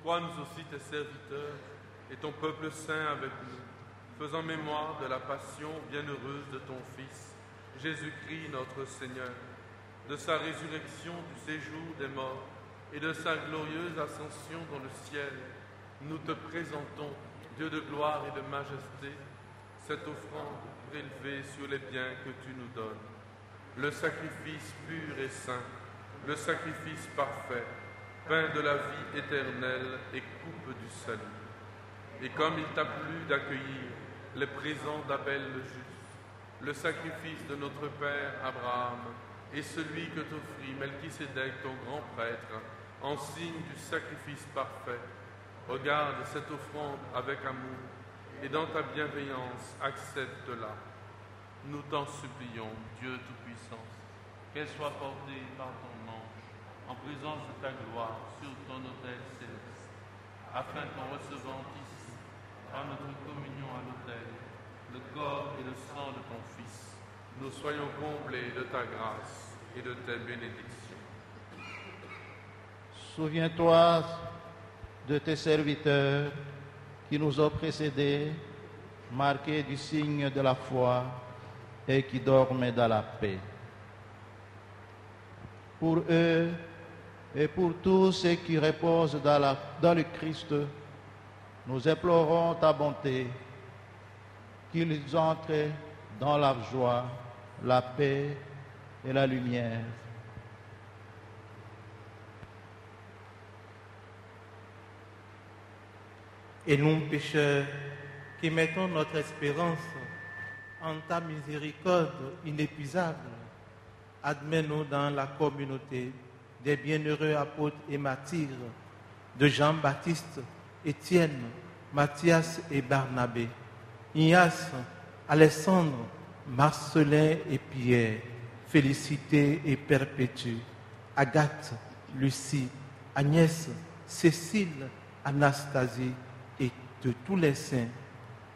D: Crois nous aussi tes serviteurs et ton peuple saint avec nous, faisant mémoire de la passion bienheureuse de ton Fils, Jésus-Christ notre Seigneur, de sa résurrection du séjour des morts et de sa glorieuse ascension dans le ciel. Nous te présentons, Dieu de gloire et de majesté, cette offrande prélevée sur les biens que tu nous donnes, le sacrifice pur et saint, le sacrifice parfait, pain de la vie éternelle et coupe du salut. Et comme il t'a plu d'accueillir les présents d'Abel le juste, le sacrifice de notre père Abraham et celui que t'offrit Melchisédek, ton grand prêtre, en signe du sacrifice parfait, regarde cette offrande avec amour et dans ta bienveillance accepte-la. Nous t'en supplions, Dieu Tout-Puissant, qu'elle soit portée par ton ange en présence de ta gloire sur ton autel céleste, afin qu'en recevant ici, par notre communion à l'autel, le corps et le sang de ton Fils, nous soyons comblés de ta grâce et de tes bénédictions.
K: Souviens-toi de tes serviteurs qui nous ont précédés, marqués du signe de la foi et qui dorment dans la paix. Pour eux et pour tous ceux qui reposent dans le Christ, nous implorons ta bonté, qu'ils entrent dans la joie, la paix et la lumière.
L: Et nous, pécheurs, qui mettons notre espérance en ta miséricorde inépuisable, admets-nous dans la communauté des bienheureux apôtres et martyrs de Jean-Baptiste, Étienne, Matthias et Barnabé, Ignace, Alexandre, Marcelin et Pierre, Félicité et Perpétue, Agathe, Lucie, Agnès, Cécile, Anastasie et de tous les saints.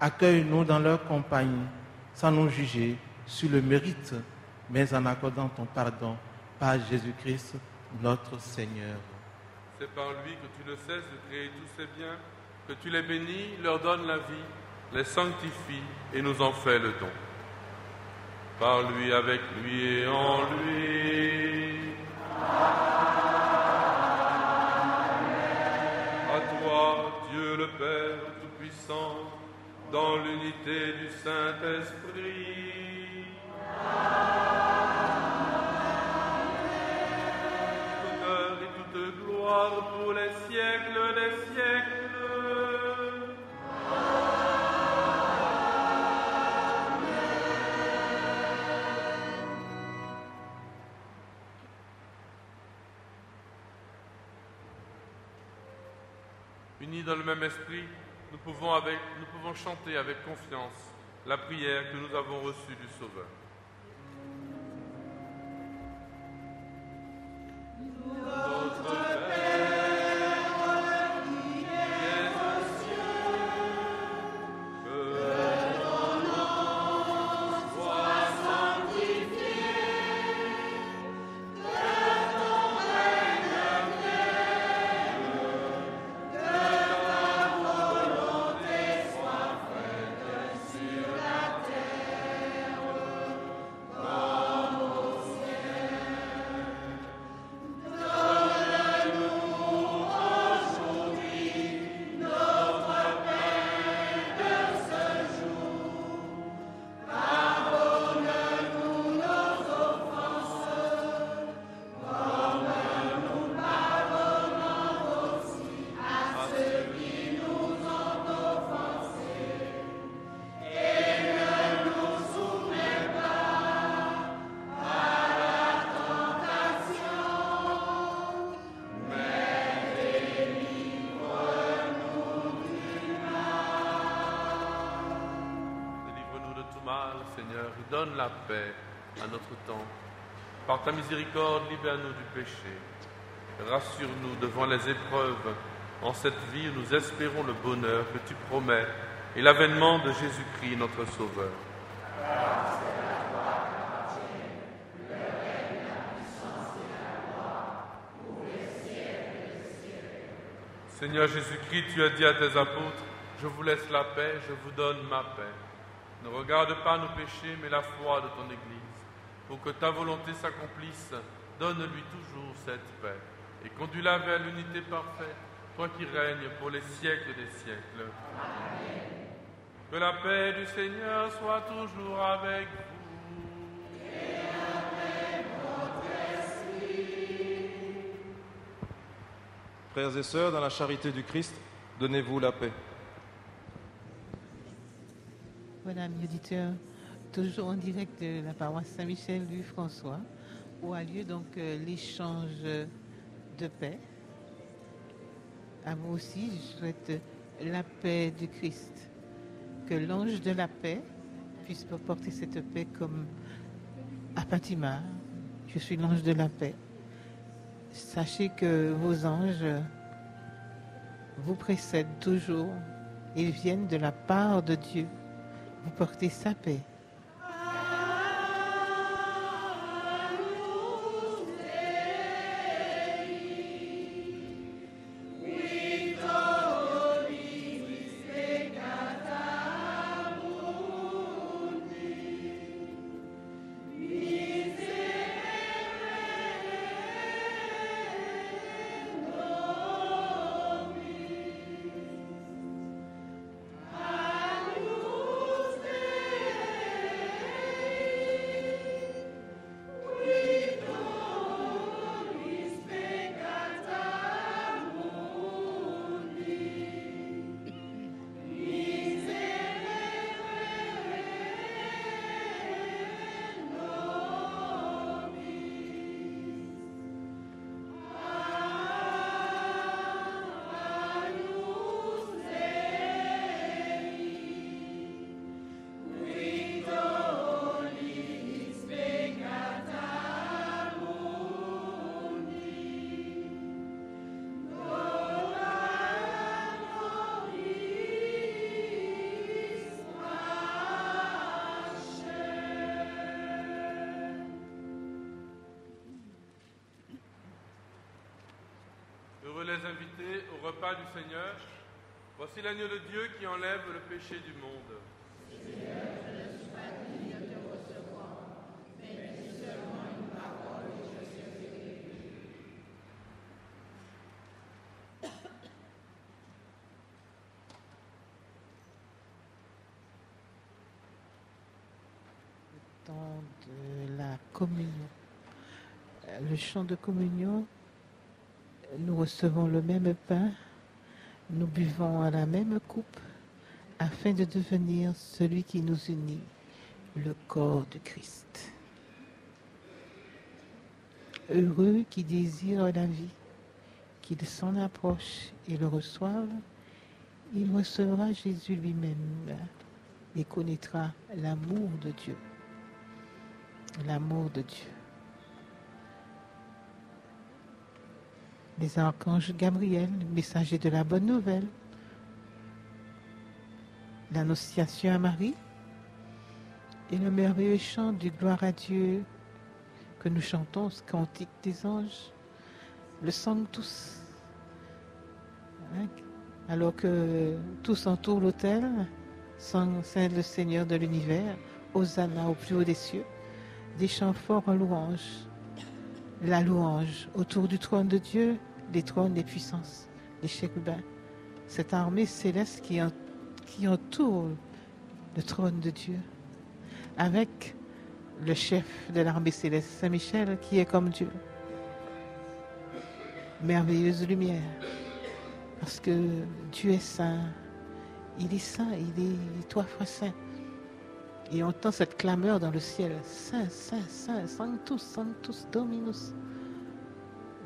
L: Accueille-nous dans leur compagnie, sans nous juger sur le mérite, mais en accordant ton pardon par Jésus-Christ, notre Seigneur.
D: C'est par lui que tu ne cesses de créer tous ces biens, que tu les bénis, leur donnes la vie, les sanctifies et nous en fais le don. Par lui, avec lui et en lui. À toi, Dieu le Père Tout-Puissant, dans l'unité du Saint-Esprit. Honneur et toute gloire pour les siècles des siècles. Unis dans le même esprit, nous pouvons chanter avec confiance la prière que nous avons reçue du Sauveur. Donne la paix à notre temps. Par ta miséricorde, libère-nous du péché. Rassure-nous devant les épreuves. En cette vie, nous espérons le bonheur que tu promets et l'avènement de Jésus-Christ, notre Sauveur. Seigneur Jésus-Christ, tu as dit à tes apôtres, je vous laisse la paix, je vous donne ma paix. Ne regarde pas nos péchés, mais la foi de ton Église. Pour que ta volonté s'accomplisse, donne-lui toujours cette paix. Et conduis-la vers l'unité parfaite, toi qui règnes pour les siècles des siècles. Amen. Que la paix du Seigneur soit toujours avec vous.
C: Et avec votre esprit.
G: Frères et sœurs, dans la charité du Christ, donnez-vous la paix.
A: Voilà, amis auditeurs, toujours en direct de la paroisse Saint-Michel du François, où a lieu donc l'échange de paix. À vous aussi, je souhaite la paix du Christ. Que l'ange de la paix puisse porter cette paix comme à Fatima. Je suis l'ange de la paix. Sachez que vos anges vous précèdent toujours. Ils viennent de la part de Dieu. Vous portez sa paix.
D: Heureux les invités au repas du Seigneur. Voici l'agneau de Dieu qui enlève le péché du monde.
C: Seigneur, je ne suis pas digne de te recevoir, mais dis seulement une parole et je serai guéri.
A: Le temps de la communion. Le chant de communion. Nous recevons le même pain, nous buvons à la même coupe, afin de devenir celui qui nous unit, le corps de Christ. Heureux qui désirent la vie, qu'ils s'en approchent et le reçoivent, il recevra Jésus lui-même et connaîtra l'amour de Dieu. L'amour de Dieu. Les archanges Gabriel, messager de la bonne nouvelle, l'annonciation à Marie et le merveilleux chant du gloire à Dieu que nous chantons, ce cantique des anges, le Sanctus. Alors que tous entourent l'autel, Saint le Seigneur de l'univers, Hosanna au plus haut des cieux, des chants forts en louange. La louange autour du trône de Dieu, les trônes, les puissances, les chérubins, cette armée céleste qui entoure le trône de Dieu, avec le chef de l'armée céleste, Saint Michel, qui est comme Dieu. Merveilleuse lumière, parce que Dieu est saint, il est saint, il est trois fois saint. Et on entend cette clameur dans le ciel, Saint, Saint, Saint, Sanctus, Sanctus, Dominus.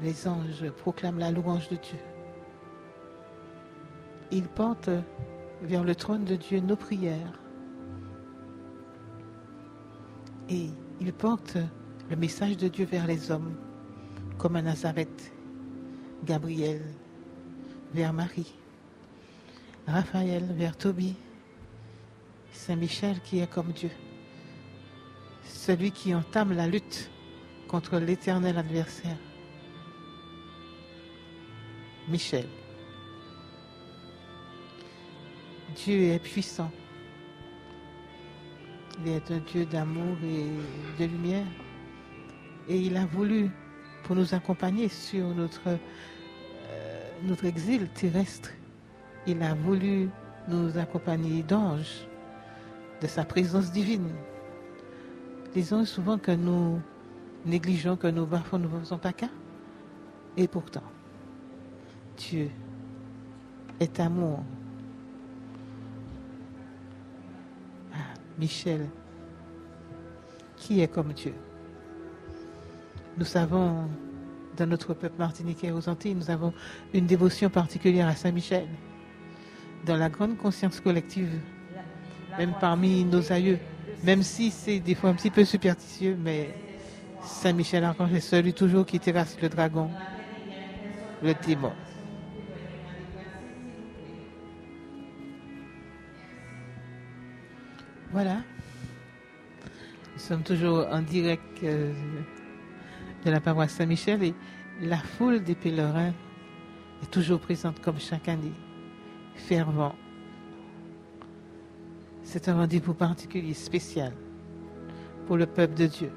A: Les anges proclament la louange de Dieu. Ils portent vers le trône de Dieu nos prières. Et ils portent le message de Dieu vers les hommes, comme à Nazareth, Gabriel vers Marie, Raphaël vers Tobie, Saint Michel qui est comme Dieu, celui qui entame la lutte contre l'éternel adversaire. Michel, Dieu est puissant. Il est un Dieu d'amour et de lumière. Et il a voulu, pour nous accompagner sur notre exil terrestre, il a voulu nous accompagner d'anges, de sa présence divine. Les anges, souvent, que nous négligeons, que nous parfois nous ne faisons pas cas. Et pourtant, Dieu est amour. Ah, Michel, qui est comme Dieu? Nous savons, dans notre peuple martiniquais aux Antilles, nous avons une dévotion particulière à Saint-Michel. Dans la grande conscience collective, même parmi nos aïeux, même si c'est des fois un petit peu superstitieux, mais Saint-Michel Archange est celui toujours qui terrasse le dragon, le démon. Voilà. Nous sommes toujours en direct de la paroisse Saint-Michel et la foule des pèlerins est toujours présente comme chaque année, fervent. C'est un rendez-vous particulier, spécial pour le peuple de Dieu.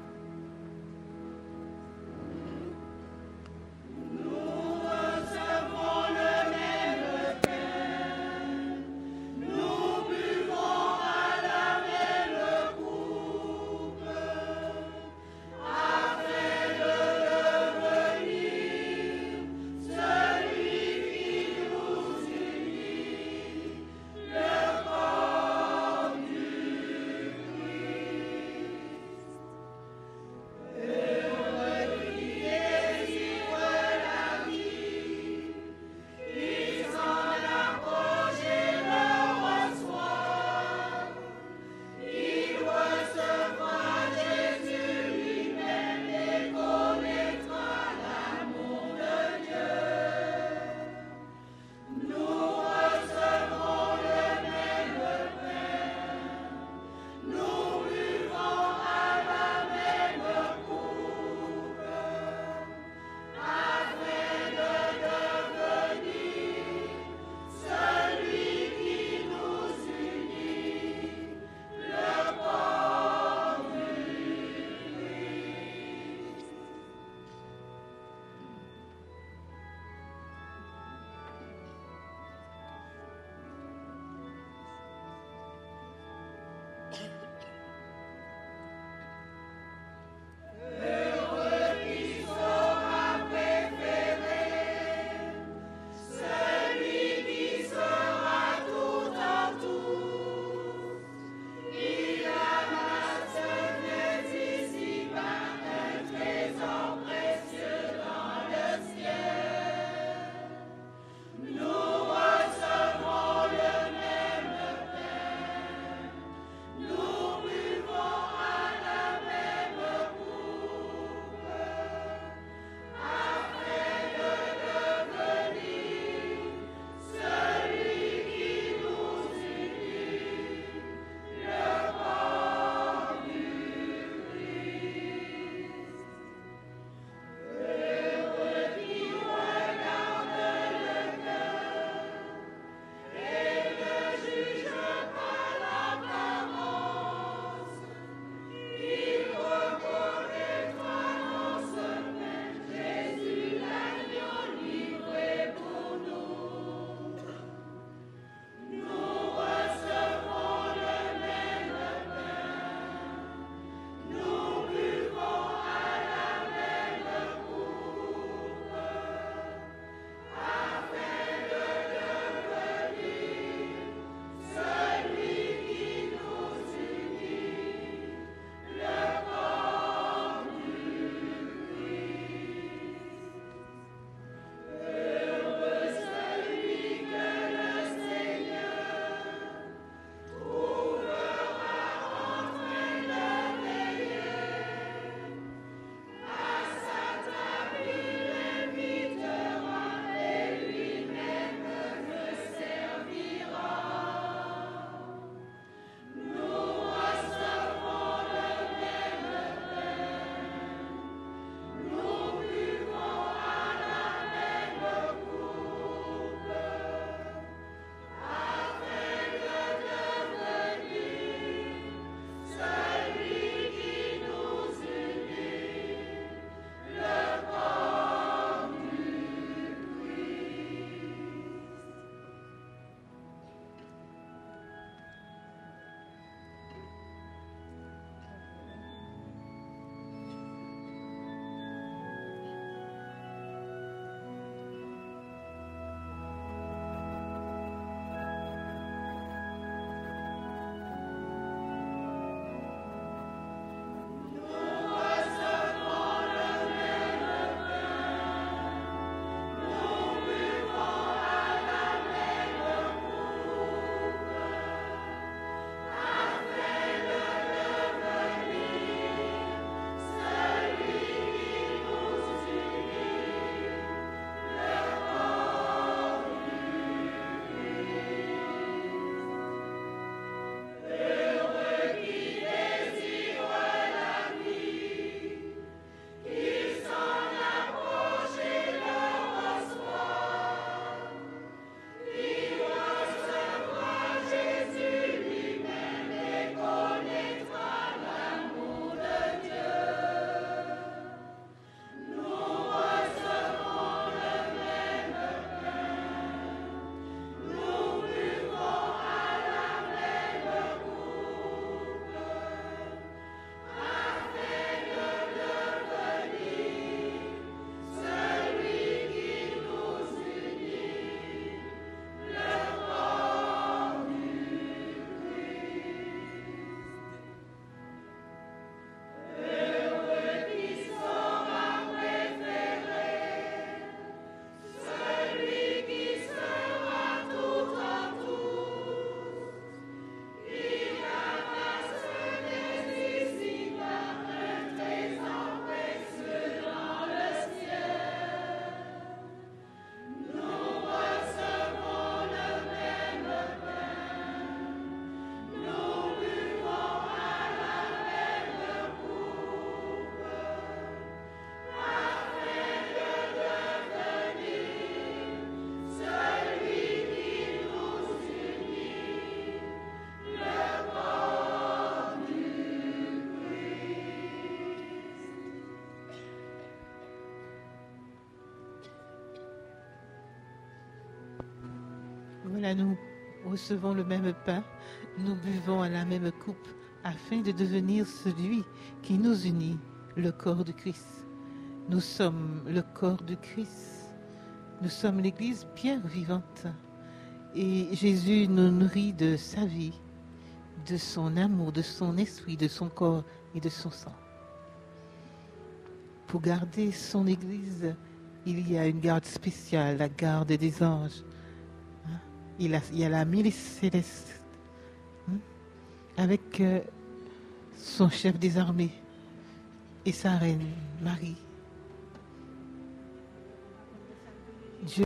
A: Voilà, nous recevons le même pain, nous buvons à la même coupe, afin de devenir celui qui nous unit, le corps de Christ. Nous sommes le corps de Christ. Nous sommes l'Église bien vivante. Et Jésus nous nourrit de sa vie, de son amour, de son esprit, de son corps et de son sang. Pour garder son Église, il y a une garde spéciale, la garde des anges. Il y a la milice céleste, avec son chef des armées et sa reine Marie. Dieu.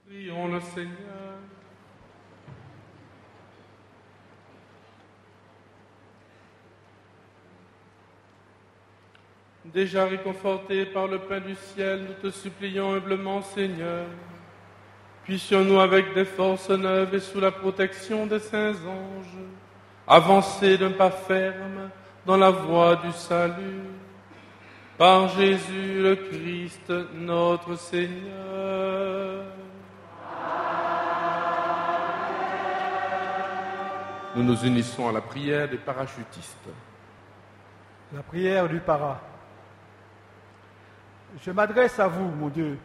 D: Prions le Seigneur. Déjà réconfortés par le pain du ciel, nous te supplions humblement, Seigneur. Puissions-nous avec des forces neuves et sous la protection des saints anges, avancer d'un pas ferme dans la voie du salut. Par Jésus le Christ, notre Seigneur. Nous nous unissons à la prière des parachutistes.
M: La prière du para. Je m'adresse à vous, mon Dieu,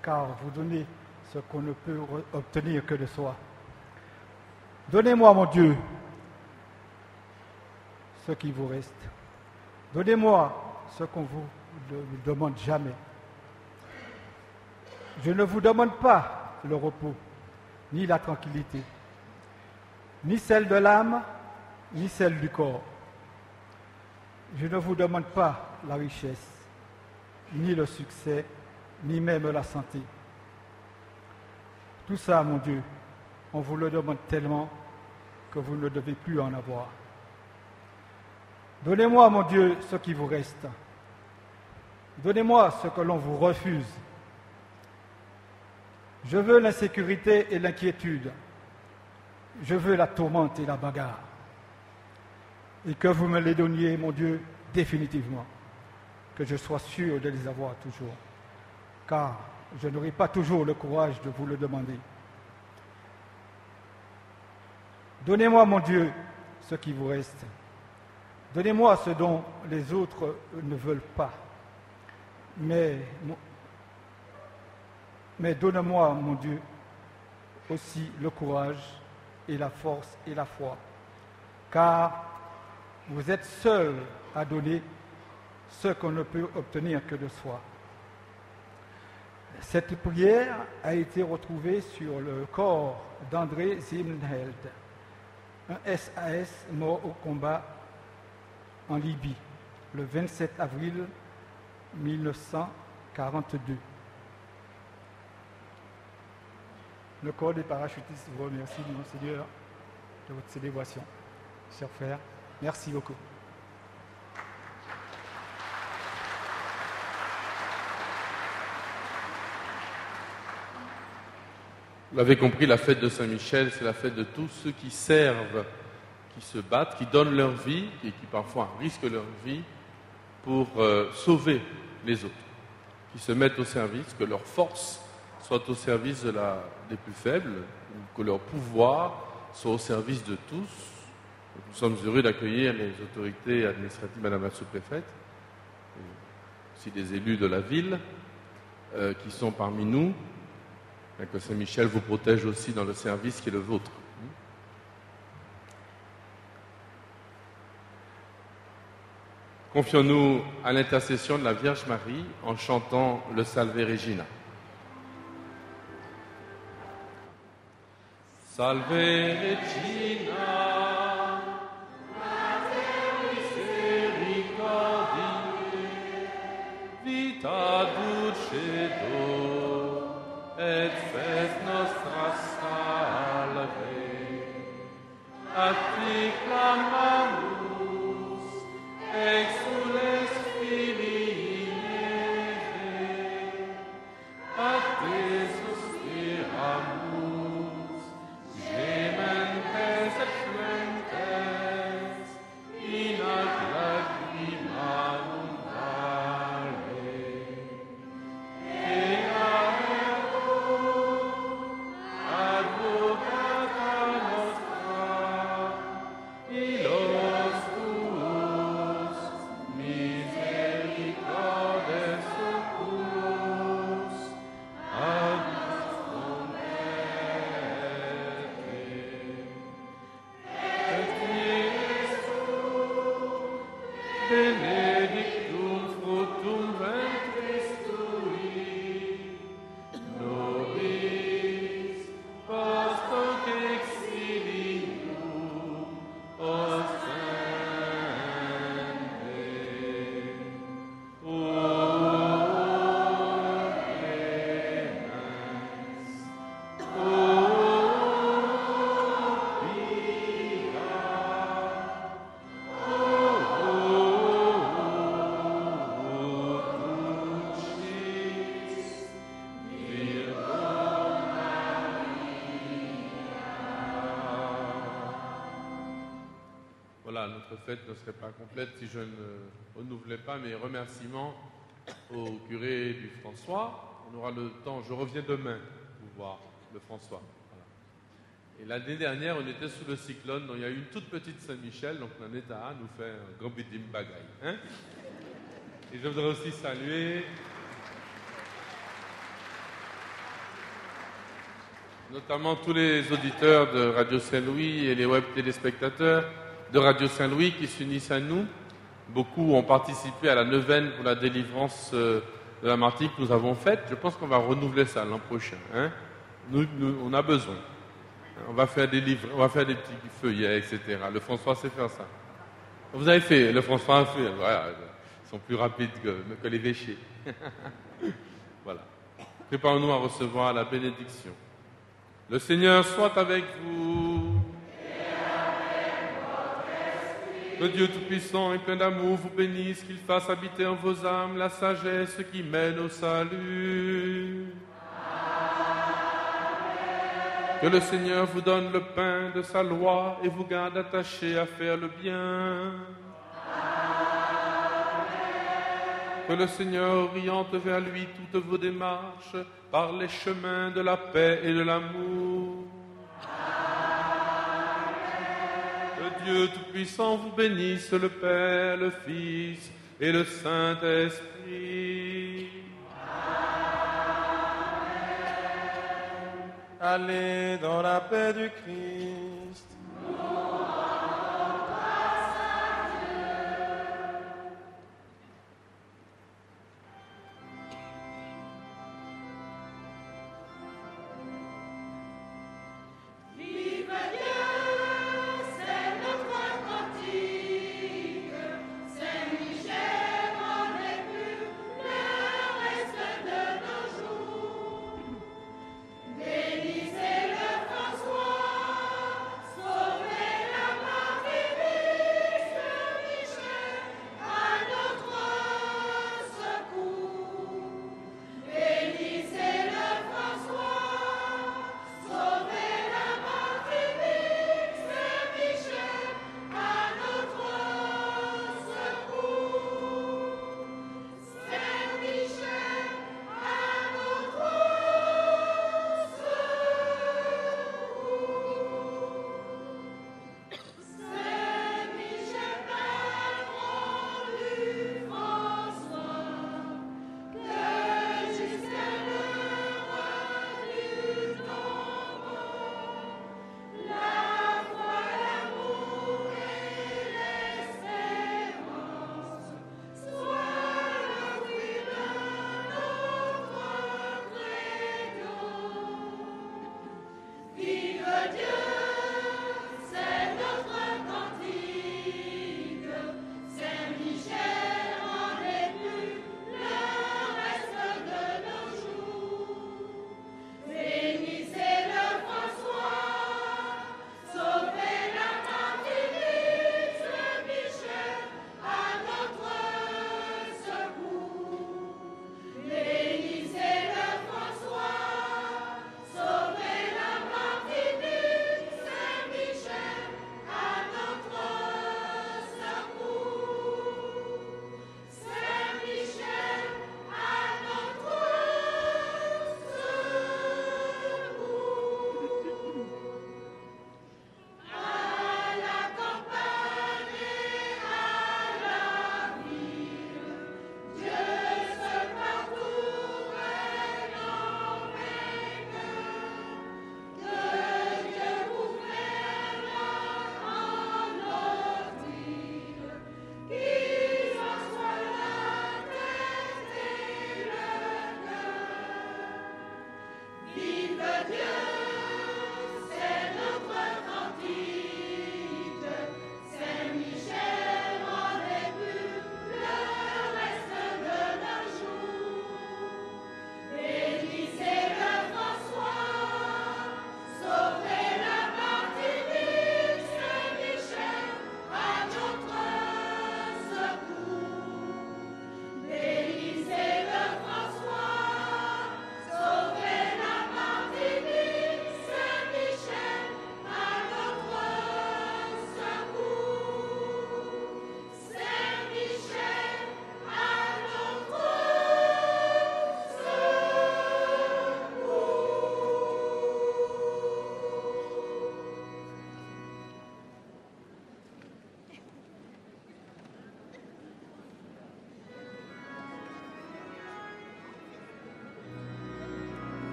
M: car vous donnez ce qu'on ne peut obtenir que de soi. Donnez-moi, mon Dieu, ce qui vous reste. Donnez-moi ce qu'on vous demande jamais. Je ne vous demande pas le repos, ni la tranquillité, ni celle de l'âme, ni celle du corps. Je ne vous demande pas la richesse, ni le succès, ni même la santé. Tout ça, mon Dieu, on vous le demande tellement que vous ne devez plus en avoir. Donnez-moi, mon Dieu, ce qui vous reste. Donnez-moi ce que l'on vous refuse. Je veux l'insécurité et l'inquiétude. Je veux la tourmente et la bagarre. Et que vous me les donniez, mon Dieu, définitivement. Que je sois sûr de les avoir toujours. Car je n'aurai pas toujours le courage de vous le demander. Donnez-moi, mon Dieu, ce qui vous reste. Donnez-moi ce dont les autres ne veulent pas. Mais Mais donne-moi, mon Dieu, aussi le courage et la force et la foi, car vous êtes seul à donner ce qu'on ne peut obtenir que de soi. Cette prière a été retrouvée sur le corps d'André Zimnheld, un SAS mort au combat en Libye, le 27 avril 1942. Le corps des parachutistes vous remercie, Monseigneur, de votre célébration. Chers frères, merci beaucoup.
D: Vous l'avez compris, la fête de Saint-Michel, c'est la fête de tous ceux qui servent, qui se battent, qui donnent leur vie et qui parfois risquent leur vie pour sauver les autres, qui se mettent au service, que leur force soit au service des plus faibles, que leur pouvoir soit au service de tous. Nous sommes heureux d'accueillir les autorités administratives, Madame la sous-préfète, aussi des élus de la ville qui sont parmi nous. Et que Saint-Michel vous protège aussi dans le service qui est le vôtre. Confions-nous à l'intercession de la Vierge Marie en chantant le Salve Regina. Salve Regina, Mater misericordiae, vita dulcedo, et fes nostra salve. A ti clamamus, exules Filii Eve, a te suspiramus, gementes et flentes, in ad lacrimam vale. Benedictum fructum ventris tui, nobis post hoc exilium ostende. O clemens, o pia, Voilà, notre fête ne serait pas complète si je ne renouvelais pas mes remerciements au curé du François. On aura le temps, je reviens demain pour voir le François. Voilà. Et l'année dernière, on était sous le cyclone, donc il y a eu une toute petite Saint-Michel, donc l'Aneta nous fait un grand bidim bagaille. Hein? Et je voudrais aussi saluer notamment tous les auditeurs de Radio Saint-Louis et les web téléspectateurs de Radio Saint-Louis qui s'unissent à nous. Beaucoup ont participé à la neuvaine pour la délivrance de la Martinique que nous avons faite. Je pense qu'on va renouveler ça l'an prochain. Hein. Nous, on a besoin. On va faire des livres, on va faire des petits feuillets, etc. Le François sait faire ça. Vous avez fait, le François a fait. Voilà, ils sont plus rapides que les véchés. Voilà. Préparons-nous à recevoir la bénédiction. Le Seigneur soit avec vous. Que Dieu Tout-Puissant et plein d'amour vous bénisse, qu'il fasse habiter en vos âmes la sagesse qui mène au salut. Amen. Que le Seigneur vous donne le pain de sa loi et vous garde attachés à faire le bien. Amen. Que le Seigneur oriente vers lui toutes vos démarches par les chemins de la paix et de l'amour. Dieu Tout-Puissant vous bénisse, le Père, le Fils et le Saint-Esprit. Amen.
J: Allez dans la paix du Christ.